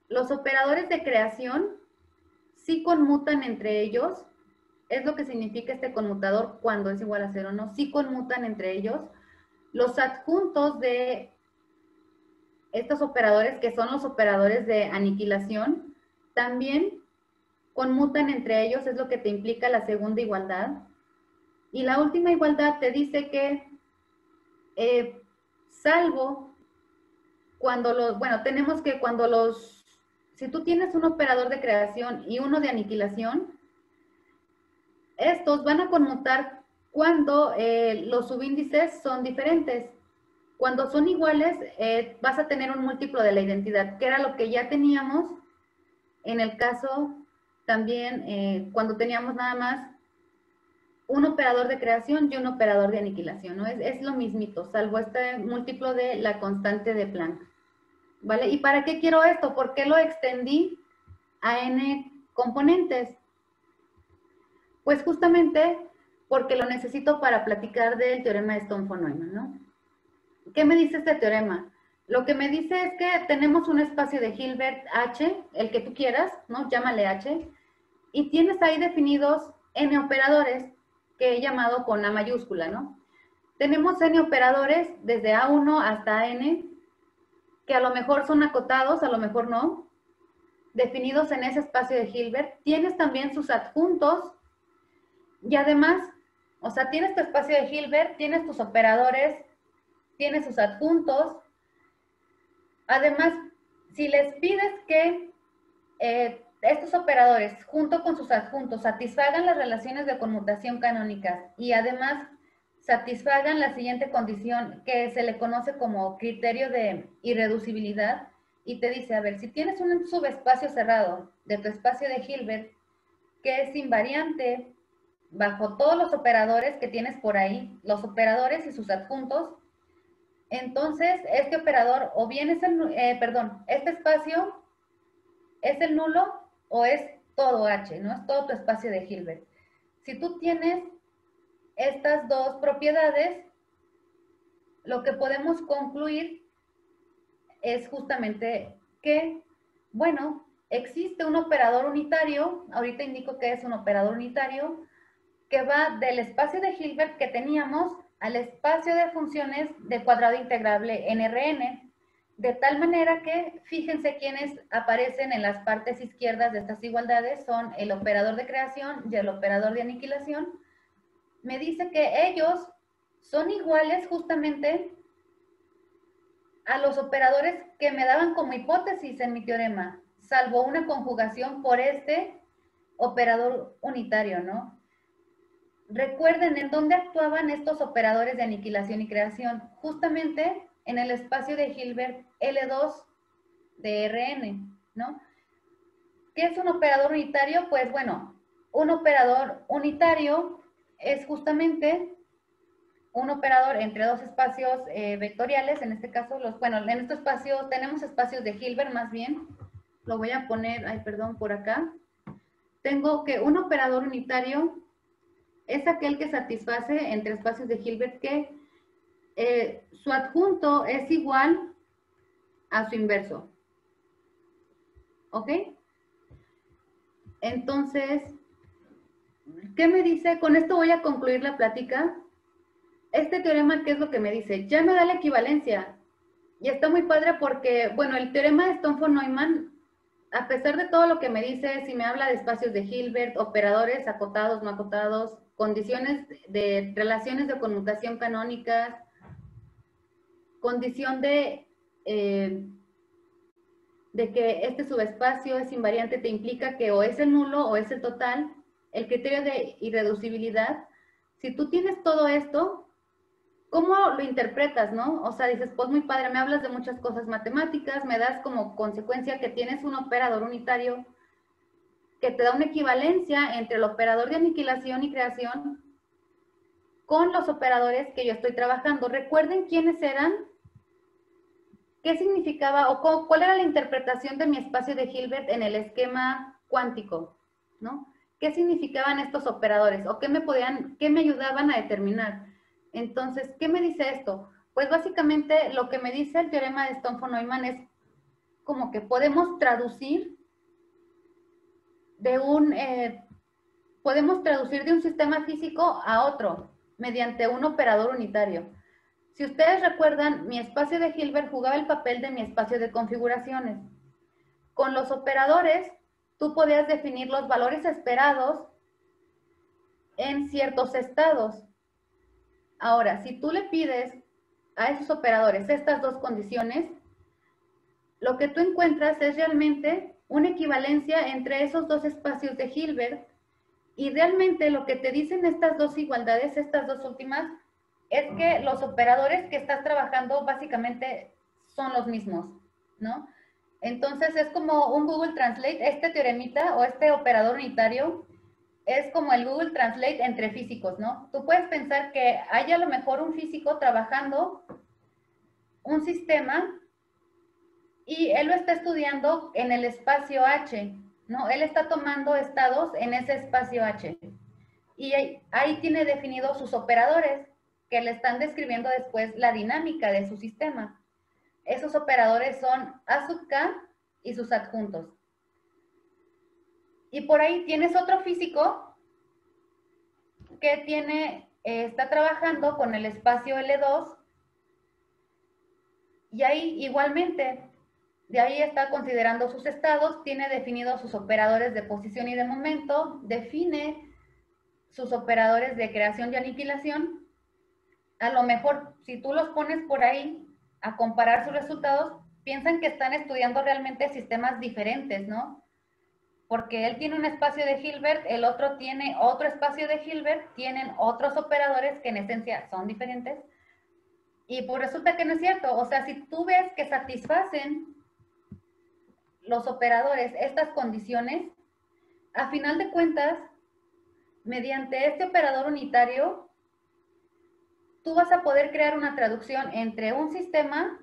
los operadores de creación sí conmutan entre ellos. Es lo que significa este conmutador cuando es igual a 0, ¿no? Sí conmutan entre ellos. Los adjuntos de estos operadores, que son los operadores de aniquilación, también conmutan entre ellos, es lo que te implica la segunda igualdad. Y la última igualdad te dice que, salvo cuando tenemos que si tú tienes un operador de creación y uno de aniquilación, estos van a conmutar cuando los subíndices son diferentes. Cuando son iguales, vas a tener un múltiplo de la identidad, que era lo que ya teníamos en el caso también cuando teníamos nada más un operador de creación y un operador de aniquilación, ¿no? Es lo mismito, salvo este múltiplo de la constante de Planck, ¿vale? ¿Y para qué quiero esto? ¿Por qué lo extendí a n componentes? Pues justamente porque lo necesito para platicar del teorema de Stone von Neumann, ¿no? ¿Qué me dice este teorema? Lo que me dice es que tenemos un espacio de Hilbert H, el que tú quieras, ¿no? Llámale H, y tienes ahí definidos n operadores que he llamado con A mayúscula, ¿no? Tenemos n operadores desde A1 hasta n, que a lo mejor son acotados, a lo mejor no, definidos en ese espacio de Hilbert. Tienes también sus adjuntos y además, o sea, tienes tu espacio de Hilbert, tienes tus operadores, tienes sus adjuntos. Además, si les pides que estos operadores, junto con sus adjuntos, satisfagan las relaciones de conmutación canónicas y además satisfagan la siguiente condición que se le conoce como criterio de irreducibilidad, y te dice, a ver, si tienes un subespacio cerrado de tu espacio de Hilbert que es invariante bajo todos los operadores que tienes por ahí, los operadores y sus adjuntos, entonces este operador o bien es el, este espacio es el nulo o es todo H, ¿no? Es todo tu espacio de Hilbert. Si tú tienes estas dos propiedades, lo que podemos concluir es justamente que, bueno, existe un operador unitario, ahorita indico que es un operador unitario, que va del espacio de Hilbert que teníamos al espacio de funciones de cuadrado integrable NRN, de tal manera que, fíjense quiénes aparecen en las partes izquierdas de estas igualdades, son el operador de creación y el operador de aniquilación. Me dice que ellos son iguales justamente a los operadores que me daban como hipótesis en mi teorema, salvo una conjugación por este operador unitario, ¿no? Recuerden en dónde actuaban estos operadores de aniquilación y creación, justamente en el espacio de Hilbert L2 de Rn, ¿no? ¿Qué es un operador unitario? Pues bueno, un operador unitario es justamente un operador entre dos espacios vectoriales, en este caso, en este espacio tenemos espacios de Hilbert más bien, lo voy a poner, por acá. Tengo que un operador unitario es aquel que satisface entre espacios de Hilbert que su adjunto es igual a su inverso. ¿Ok? Entonces, ¿qué me dice? Con esto voy a concluir la plática. Este teorema, ¿qué es lo que me dice? Ya me da la equivalencia. Y está muy padre porque, bueno, el teorema de Stone von Neumann, a pesar de todo lo que me dice, si me habla de espacios de Hilbert, operadores acotados, no acotados, condiciones de relaciones de conmutación canónicas, condición de que este subespacio es invariante, te implica que o es el nulo o es el total, el criterio de irreducibilidad. Si tú tienes todo esto, ¿cómo lo interpretas, no? O sea, dices, pues muy padre, me hablas de muchas cosas matemáticas, me das como consecuencia que tienes un operador unitario que te da una equivalencia entre el operador de aniquilación y creación con los operadores que yo estoy trabajando. Recuerden quiénes eran, qué significaba o cuál era la interpretación de mi espacio de Hilbert en el esquema cuántico, ¿no? ¿Qué significaban estos operadores o qué me ayudaban a determinar? Entonces, ¿qué me dice esto? Pues básicamente lo que me dice el teorema de Stone von Neumann es como que podemos traducir de un sistema físico a otro mediante un operador unitario. Si ustedes recuerdan, mi espacio de Hilbert jugaba el papel de mi espacio de configuraciones. Con los operadores, tú podías definir los valores esperados en ciertos estados. Ahora, si tú le pides a esos operadores estas dos condiciones, lo que tú encuentras es realmente una equivalencia entre esos dos espacios de Hilbert, y realmente lo que te dicen estas dos igualdades, estas dos últimas, es que los operadores que estás trabajando básicamente son los mismos, ¿no? Entonces es como un Google Translate, este teoremita o este operador unitario es como el Google Translate entre físicos, ¿no? Tú puedes pensar que hay a lo mejor un físico trabajando un sistema y él lo está estudiando en el espacio H, ¿no? Él está tomando estados en ese espacio H. Y ahí tiene definidos sus operadores, que le están describiendo después la dinámica de su sistema. Esos operadores son A sub k y sus adjuntos. Y por ahí tienes otro físico que está trabajando con el espacio L2, y ahí igualmente, de ahí está considerando sus estados, tiene definidos sus operadores de posición y de momento, define sus operadores de creación y aniquilación. A lo mejor, si tú los pones por ahí a comparar sus resultados, piensan que están estudiando realmente sistemas diferentes, ¿no? Porque él tiene un espacio de Hilbert, el otro tiene otro espacio de Hilbert, tienen otros operadores que en esencia son diferentes, y pues resulta que no es cierto. O sea, si tú ves que satisfacen los operadores estas condiciones, a final de cuentas, mediante este operador unitario, tú vas a poder crear una traducción entre un sistema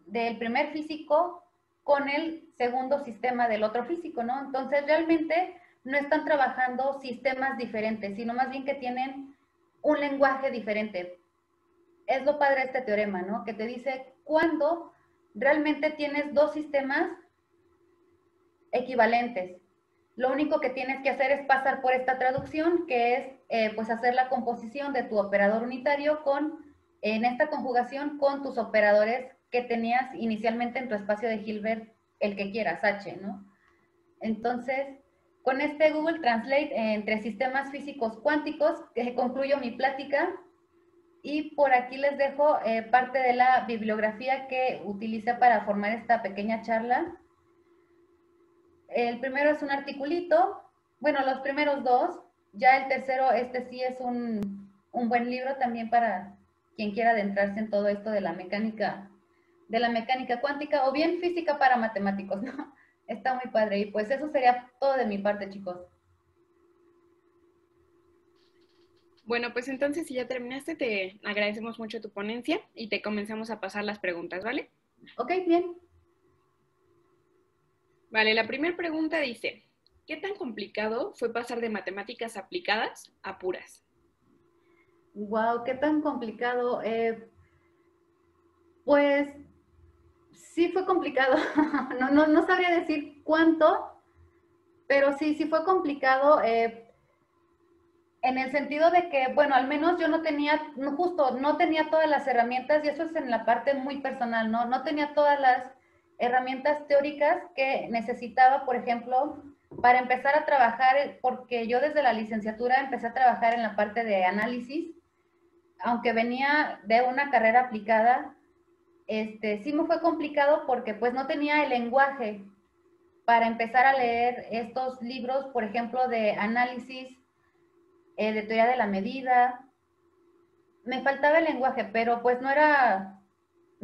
del primer físico con el segundo sistema del otro físico, ¿no? Entonces, realmente no están trabajando sistemas diferentes, sino más bien que tienen un lenguaje diferente. Es lo padre de este teorema, ¿no? Que te dice cuándo realmente tienes dos sistemas equivalentes. Lo único que tienes que hacer es pasar por esta traducción, que es pues hacer la composición de tu operador unitario en esta conjugación con tus operadores que tenías inicialmente en tu espacio de Hilbert, el que quieras, H, ¿no? Entonces, con este Google Translate entre sistemas físicos cuánticos, concluyo mi plática, y por aquí les dejo parte de la bibliografía que utilicé para formar esta pequeña charla. El primero es un articulito, bueno, los primeros dos, ya el tercero, este sí es un buen libro también para quien quiera adentrarse en todo esto de la mecánica cuántica, o bien física para matemáticos, ¿no? Está muy padre, y pues eso sería todo de mi parte, chicos. Bueno, pues entonces si ya terminaste, te agradecemos mucho tu ponencia y te comenzamos a pasar las preguntas, ¿vale? Ok, bien. Vale, la primera pregunta dice, ¿qué tan complicado fue pasar de matemáticas aplicadas a puras? Wow, qué tan complicado. Pues sí fue complicado. No sabría decir cuánto, pero sí fue complicado. En el sentido de que, bueno, al menos yo no tenía todas las herramientas, y eso es en la parte muy personal, ¿no? No tenía todas las herramientas teóricas que necesitaba, por ejemplo, para empezar a trabajar, porque yo desde la licenciatura empecé a trabajar en la parte de análisis, aunque venía de una carrera aplicada. Sí me fue complicado porque pues no tenía el lenguaje para empezar a leer estos libros, por ejemplo, de análisis, de teoría de la medida. Me faltaba el lenguaje, pero pues no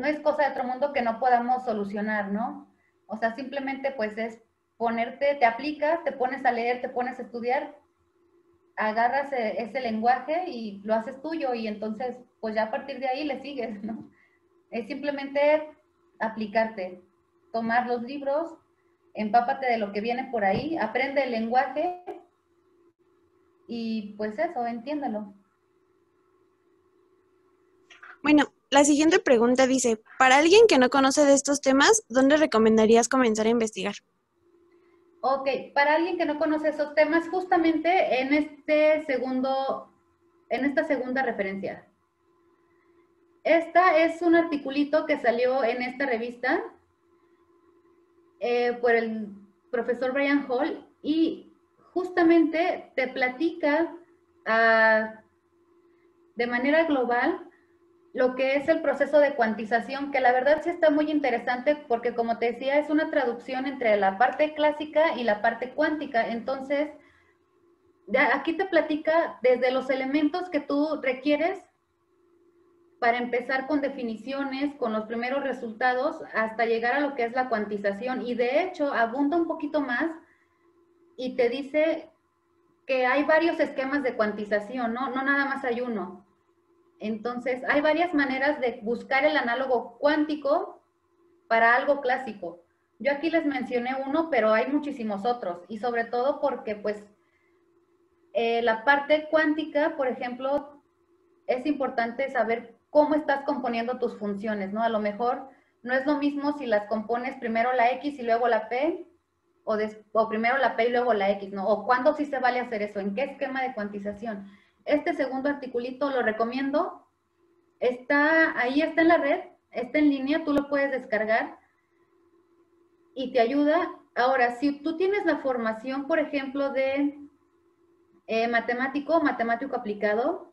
es cosa de otro mundo que no podamos solucionar, ¿no? O sea, simplemente pues es ponerte, te aplicas, te pones a leer, te pones a estudiar, agarras ese lenguaje y lo haces tuyo, y entonces pues ya a partir de ahí le sigues, ¿no? Es simplemente aplicarte, tomar los libros, empápate de lo que viene por ahí, aprende el lenguaje y pues eso, entiéndalo. Bueno, la siguiente pregunta dice, para alguien que no conoce de estos temas, ¿dónde recomendarías comenzar a investigar? Ok, para alguien que no conoce esos temas, justamente en esta segunda referencia. Esta es un articulito que salió en esta revista por el profesor Brian Hall, y justamente te platica de manera global lo que es el proceso de cuantización, que la verdad sí está muy interesante porque, como te decía, es una traducción entre la parte clásica y la parte cuántica. Entonces, aquí te platica desde los elementos que tú requieres para empezar con definiciones, con los primeros resultados, hasta llegar a lo que es la cuantización. Y de hecho, abunda un poquito más y te dice que hay varios esquemas de cuantización, ¿no? No nada más hay uno. Entonces, hay varias maneras de buscar el análogo cuántico para algo clásico. Yo aquí les mencioné uno, pero hay muchísimos otros, y sobre todo porque, pues, La parte cuántica, por ejemplo, es importante saber cómo estás componiendo tus funciones, ¿no? A lo mejor no es lo mismo si las compones primero la X y luego la P, o primero la P y luego la X, ¿no? O cuándo sí se vale hacer eso, en qué esquema de cuantización. Este segundo articulito lo recomiendo, ahí está en la red, está en línea, tú lo puedes descargar y te ayuda. Ahora, si tú tienes la formación, por ejemplo, de matemático aplicado,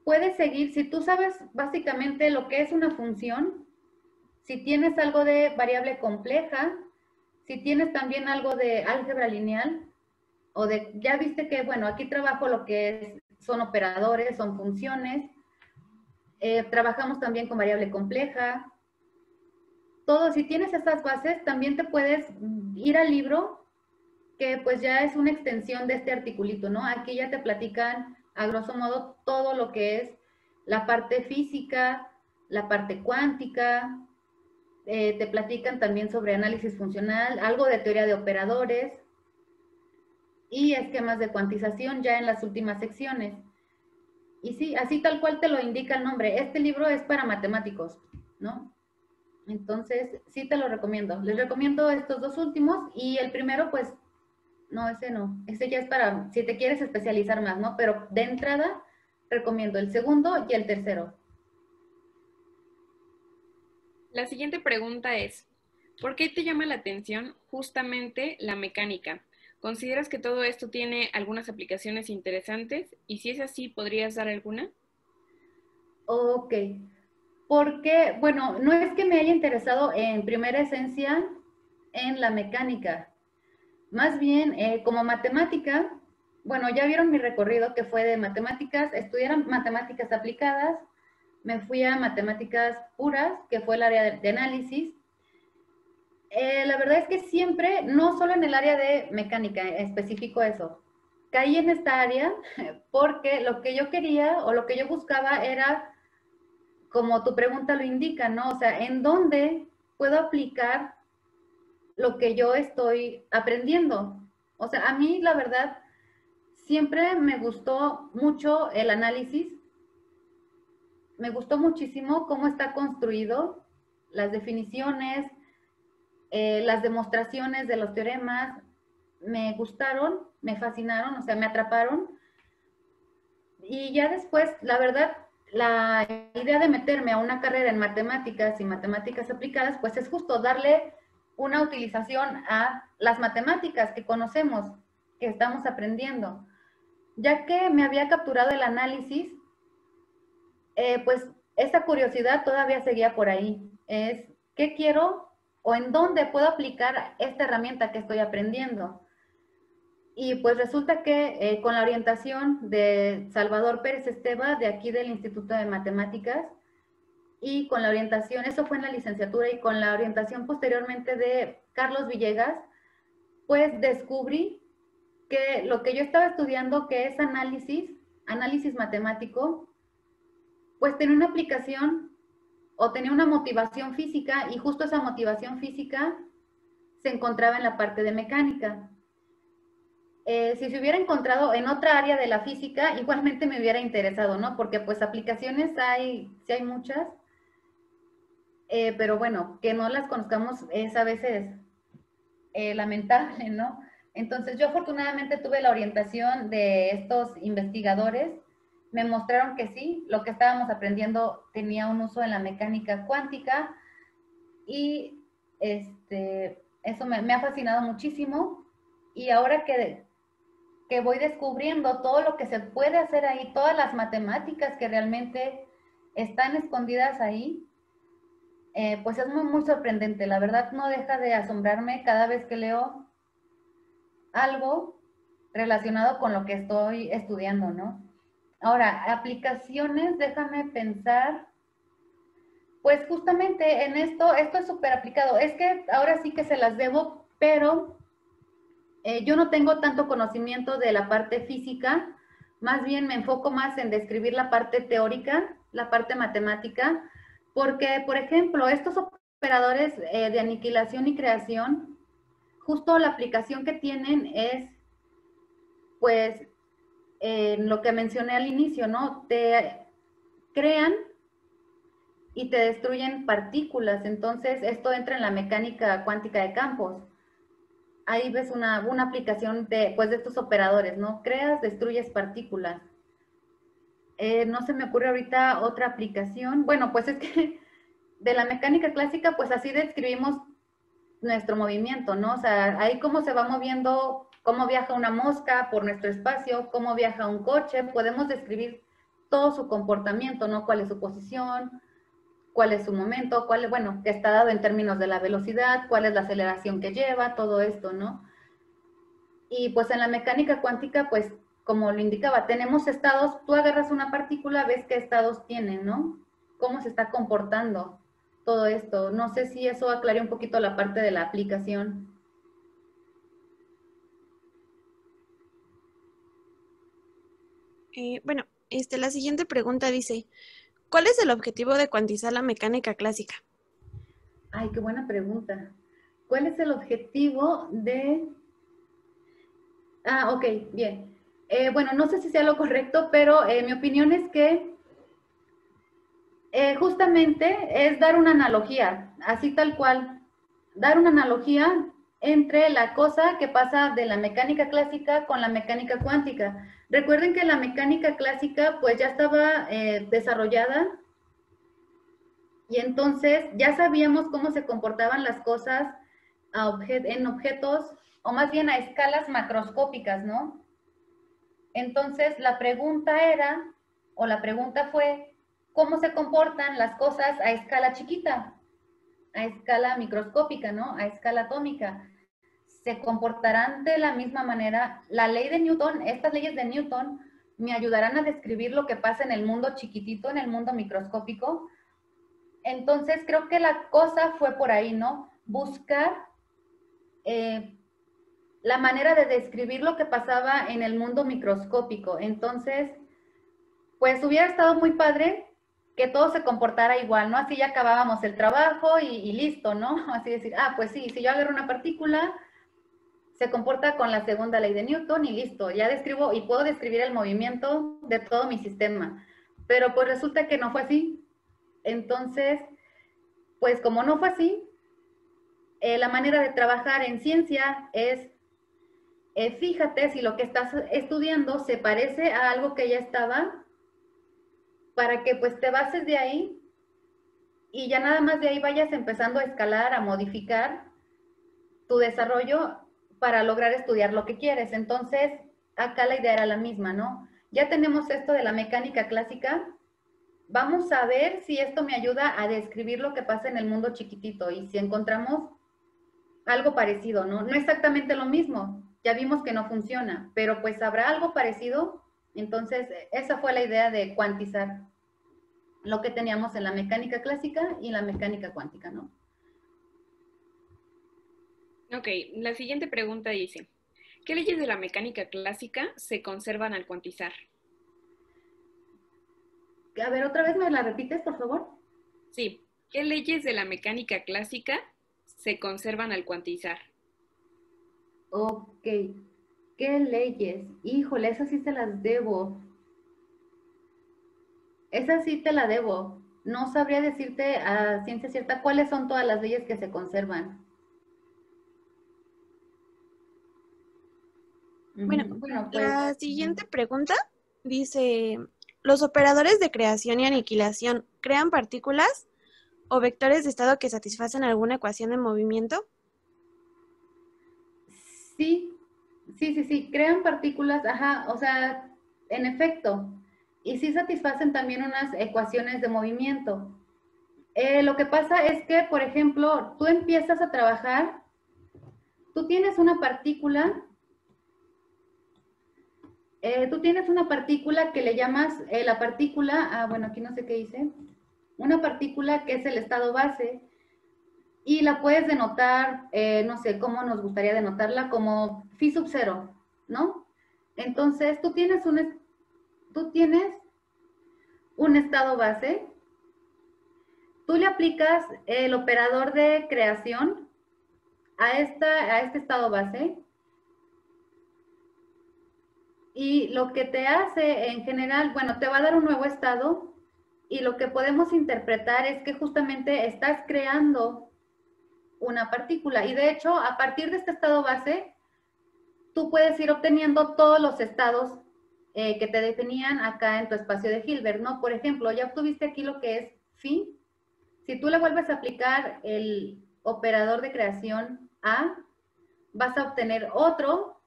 puedes seguir, si tú sabes básicamente lo que es una función, si tienes algo de variable compleja, si tienes también algo de álgebra lineal, ya viste que, bueno, aquí trabajo lo que son operadores, son funciones, trabajamos también con variable compleja, todo, si tienes esas bases, también te puedes ir al libro, que pues ya es una extensión de este articulito, ¿no? Aquí ya te platican, a grosso modo, todo lo que es la parte física, la parte cuántica, te platican también sobre análisis funcional, algo de teoría de operadores y esquemas de cuantización ya en las últimas secciones. Y sí, así tal cual te lo indica el nombre. Este libro es para matemáticos, ¿no? Entonces, sí te lo recomiendo. Les recomiendo estos dos últimos y el primero, pues, no, ese no. Ese ya es para, si te quieres especializar más, ¿no? Pero de entrada, recomiendo el segundo y el tercero. La siguiente pregunta es, ¿por qué te llama la atención justamente la mecánica? ¿Consideras que todo esto tiene algunas aplicaciones interesantes? Y si es así, ¿podrías dar alguna? Ok. Porque, bueno, no es que me haya interesado en primera esencia en la mecánica. Más bien, como matemática, bueno, ya vieron mi recorrido que fue de matemáticas, estudié matemáticas aplicadas, me fui a matemáticas puras, que fue el área de análisis. La verdad es que siempre, no solo en el área de mecánica, específico eso, caí en esta área porque lo que yo quería o lo que yo buscaba era, como tu pregunta lo indica, ¿no? O sea, ¿en dónde puedo aplicar lo que yo estoy aprendiendo? O sea, a mí la verdad siempre me gustó mucho el análisis, me gustó muchísimo cómo está construido, las definiciones, las demostraciones de los teoremas, me gustaron, me fascinaron, o sea, me atraparon. Y ya después, la verdad, la idea de meterme a una carrera en matemáticas y matemáticas aplicadas, pues es justo darle una utilización a las matemáticas que conocemos, que estamos aprendiendo. Ya que me había capturado el análisis, pues esa curiosidad todavía seguía por ahí. Es, ¿qué quiero o en dónde puedo aplicar esta herramienta que estoy aprendiendo? Y pues resulta que con la orientación de Salvador Pérez Esteva, de aquí del Instituto de Matemáticas, y con la orientación, eso fue en la licenciatura, y con la orientación posteriormente de Carlos Villegas, pues descubrí que lo que yo estaba estudiando, que es análisis matemático, pues tenía una aplicación o tenía una motivación física, y justo esa motivación física se encontraba en la parte de mecánica. Si se hubiera encontrado en otra área de la física, igualmente me hubiera interesado, ¿no? Porque pues aplicaciones sí hay muchas, pero bueno, que no las conozcamos es a veces lamentable, ¿no? Entonces yo afortunadamente tuve la orientación de estos investigadores, me mostraron que sí, lo que estábamos aprendiendo tenía un uso en la mecánica cuántica y eso me ha fascinado muchísimo, y ahora que voy descubriendo todo lo que se puede hacer ahí, todas las matemáticas que realmente están escondidas ahí, pues es muy, muy sorprendente. La verdad no deja de asombrarme cada vez que leo algo relacionado con lo que estoy estudiando, ¿no? Ahora, aplicaciones, déjame pensar. Pues justamente en esto es súper aplicado. Es que ahora sí que se las debo, pero yo no tengo tanto conocimiento de la parte física, más bien me enfoco más en describir la parte teórica, la parte matemática, porque, por ejemplo, estos operadores de aniquilación y creación, justo la aplicación que tienen es, pues, lo que mencioné al inicio, ¿no? Te crean y te destruyen partículas. Entonces, esto entra en la mecánica cuántica de campos. Ahí ves una aplicación de, pues, de estos operadores, ¿no? Creas, destruyes partículas. No se me ocurre ahorita otra aplicación. Bueno, pues es que de la mecánica clásica, pues así describimos nuestro movimiento, ¿no? O sea, ahí cómo se va moviendo, cómo viaja una mosca por nuestro espacio, cómo viaja un coche, podemos describir todo su comportamiento, ¿no? Cuál es su posición, cuál es su momento, cuál es, bueno, que está dado en términos de la velocidad, cuál es la aceleración que lleva, todo esto, ¿no? Y pues en la mecánica cuántica, pues como lo indicaba, tenemos estados, tú agarras una partícula, ves qué estados tiene, ¿no? Cómo se está comportando todo esto. No sé si eso aclaré un poquito la parte de la aplicación. Bueno, la siguiente pregunta dice, ¿cuál es el objetivo de cuantizar la mecánica clásica? Ay, qué buena pregunta. ¿Cuál es el objetivo de...? Ah, ok, bien. Bueno, no sé si sea lo correcto, pero mi opinión es que justamente es dar una analogía, así tal cual, dar una analogía entre la cosa que pasa de la mecánica clásica con la mecánica cuántica. Recuerden que la mecánica clásica pues ya estaba desarrollada y entonces ya sabíamos cómo se comportaban las cosas en objetos, o más bien a escalas macroscópicas, ¿no? Entonces la pregunta era, o la pregunta fue, ¿cómo se comportan las cosas a escala chiquita? A escala microscópica, ¿no? A escala atómica. ¿Se comportarán de la misma manera? La ley de Newton, estas leyes de Newton, me ayudarán a describir lo que pasa en el mundo chiquitito, en el mundo microscópico. Entonces, creo que la cosa fue por ahí, ¿no? Buscar la manera de describir lo que pasaba en el mundo microscópico. Entonces, pues hubiera estado muy padre que todo se comportara igual, ¿no? Así ya acabábamos el trabajo y listo, ¿no? Así decir, ah, pues sí, si yo agarro una partícula, se comporta con la segunda ley de Newton y listo, ya describo y puedo describir el movimiento de todo mi sistema. Pero pues resulta que no fue así. Entonces, pues como no fue así, la manera de trabajar en ciencia es, fíjate si lo que estás estudiando se parece a algo que ya estaba, para que pues te bases de ahí y ya nada más de ahí vayas empezando a escalar, a modificar tu desarrollo para lograr estudiar lo que quieres. Entonces, acá la idea era la misma, ¿no? Ya tenemos esto de la mecánica clásica, vamos a ver si esto me ayuda a describir lo que pasa en el mundo chiquitito y si encontramos algo parecido, ¿no? No exactamente lo mismo, ya vimos que no funciona, pero pues habrá algo parecido. Entonces, esa fue la idea de cuantizar lo que teníamos en la mecánica clásica y la mecánica cuántica, ¿no? Ok, la siguiente pregunta dice, ¿qué leyes de la mecánica clásica se conservan al cuantizar? A ver, otra vez me la repites, por favor. Sí, ¿qué leyes de la mecánica clásica se conservan al cuantizar? Ok, ¿qué leyes? Híjole, esas sí se las debo. Esa sí te la debo. No sabría decirte a ciencia cierta cuáles son todas las leyes que se conservan. Bueno, Bueno, pues la siguiente pregunta dice, ¿los operadores de creación y aniquilación crean partículas o vectores de estado que satisfacen alguna ecuación de movimiento? sí, sí, crean partículas, ajá, o sea, en efecto, y sí satisfacen también unas ecuaciones de movimiento. Lo que pasa es que, por ejemplo, tú empiezas a trabajar, tú tienes una partícula, que le llamas la partícula, bueno, aquí no sé qué hice, una partícula que es el estado base, y la puedes denotar, no sé cómo nos gustaría denotarla, como phi sub 0, ¿no? Entonces, tú tienes un estado base, tú le aplicas el operador de creación a este estado base, Y lo que te hace en general, bueno, te va a dar un nuevo estado y lo que podemos interpretar es que justamente estás creando una partícula. Y de hecho, a partir de este estado base, tú puedes ir obteniendo todos los estados que te definían acá en tu espacio de Hilbert, ¿no? Por ejemplo, ya obtuviste aquí lo que es phi. Si tú le vuelves a aplicar el operador de creación A, vas a obtener otro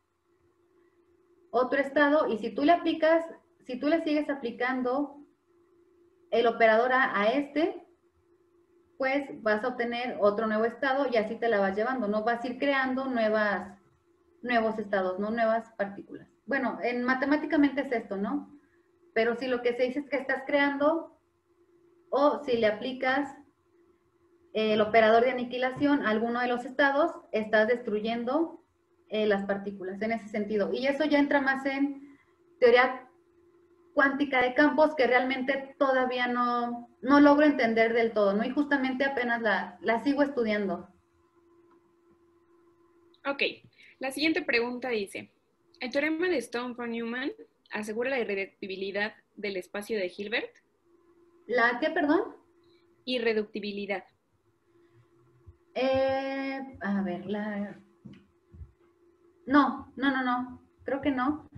estado, y si tú le aplicas, si tú le sigues aplicando el operador A este, pues vas a obtener otro nuevo estado y así te la vas llevando, ¿no? Vas a ir creando nuevos estados, ¿no? Nuevas partículas. Bueno, matemáticamente es esto, ¿no? Pero si lo que se dice es que estás creando, o si le aplicas el operador de aniquilación a alguno de los estados, estás destruyendo las partículas en ese sentido. Y eso ya entra más en teoría cuántica de campos, que realmente todavía no logro entender del todo, ¿no? Y justamente apenas la sigo estudiando. Ok, la siguiente pregunta dice, ¿el teorema de Stone-Von-Neumann asegura la irreductibilidad del espacio de Hilbert? ¿La qué, perdón? Irreductibilidad. A ver, No, creo que no.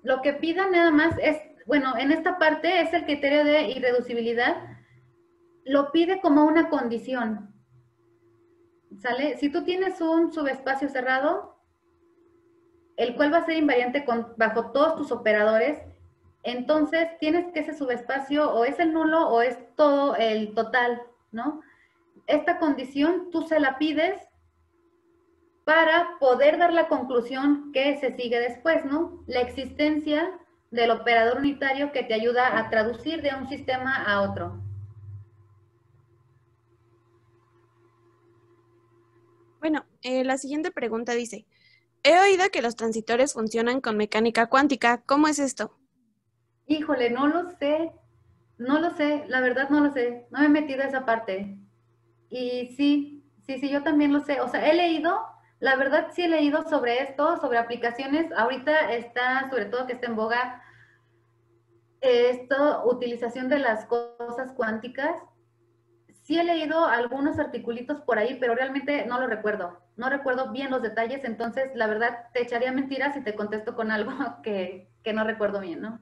Lo que pida nada más es, bueno, en esta parte es el criterio de irreducibilidad, lo pide como una condición, ¿sale? Si tú tienes un subespacio cerrado, el cual va a ser invariante bajo todos tus operadores, entonces tienes que ese subespacio o es el nulo o es todo el total, ¿no? Esta condición tú se la pides para poder dar la conclusión que se sigue después, ¿no? La existencia del operador unitario que te ayuda a traducir de un sistema a otro. Bueno, la siguiente pregunta dice, he oído que los transitores funcionan con mecánica cuántica. ¿Cómo es esto? Híjole, no lo sé, la verdad no lo sé, no me he metido a esa parte. Y sí, yo también lo sé. O sea, he leído, la verdad sí he leído sobre esto, sobre aplicaciones. Ahorita está, sobre todo que está en boga, esta utilización de las cosas cuánticas. Sí he leído algunos articulitos por ahí, pero realmente no lo recuerdo. No recuerdo bien los detalles, entonces la verdad te echaría mentiras si te contesto con algo que no recuerdo bien, ¿no?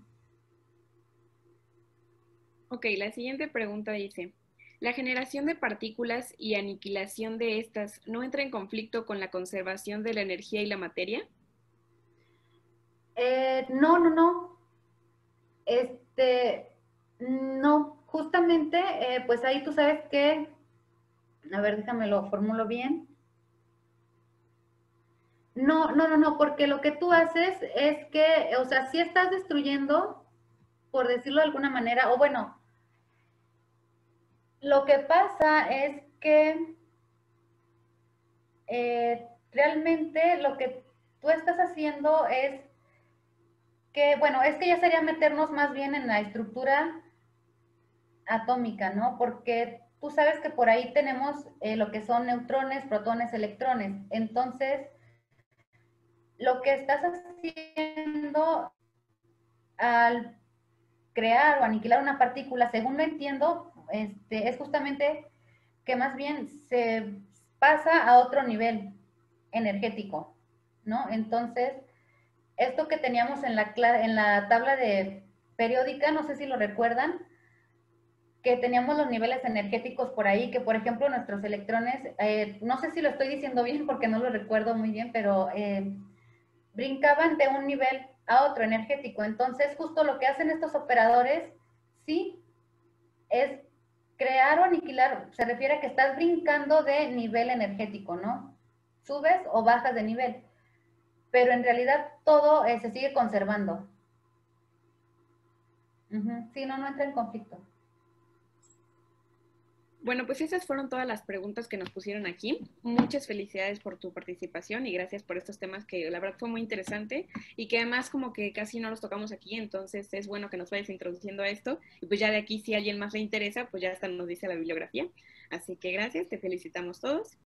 Ok, la siguiente pregunta dice, ¿la generación de partículas y aniquilación de estas no entra en conflicto con la conservación de la energía y la materia? No. No, justamente, pues ahí tú sabes que, a ver, déjame lo formulo bien. No, porque lo que tú haces es que, o sea, si estás destruyendo, por decirlo de alguna manera, o bueno, lo que pasa es que realmente lo que tú estás haciendo es que, bueno, es que ya sería meternos más bien en la estructura atómica, ¿no? Porque tú sabes que por ahí tenemos lo que son neutrones, protones, electrones. Entonces, lo que estás haciendo al crear o aniquilar una partícula, según lo entiendo, es justamente que más bien se pasa a otro nivel energético, ¿no? Entonces, esto que teníamos en la tabla de periódica, no sé si lo recuerdan, que teníamos los niveles energéticos por ahí, que por ejemplo nuestros electrones, no sé si lo estoy diciendo bien porque no lo recuerdo muy bien, pero brincaban de un nivel a otro energético. Entonces, justo lo que hacen estos operadores, sí, es crear o aniquilar, se refiere a que estás brincando de nivel energético, ¿no? Subes o bajas de nivel, pero en realidad todo se sigue conservando. Sí, no entra en conflicto. Bueno, pues esas fueron todas las preguntas que nos pusieron aquí. Muchas felicidades por tu participación y gracias por estos temas que la verdad fue muy interesante y que además como que casi no los tocamos aquí, entonces es bueno que nos vayas introduciendo a esto y pues ya de aquí si a alguien más le interesa, pues ya hasta nos dice la bibliografía. Así que gracias, te felicitamos todos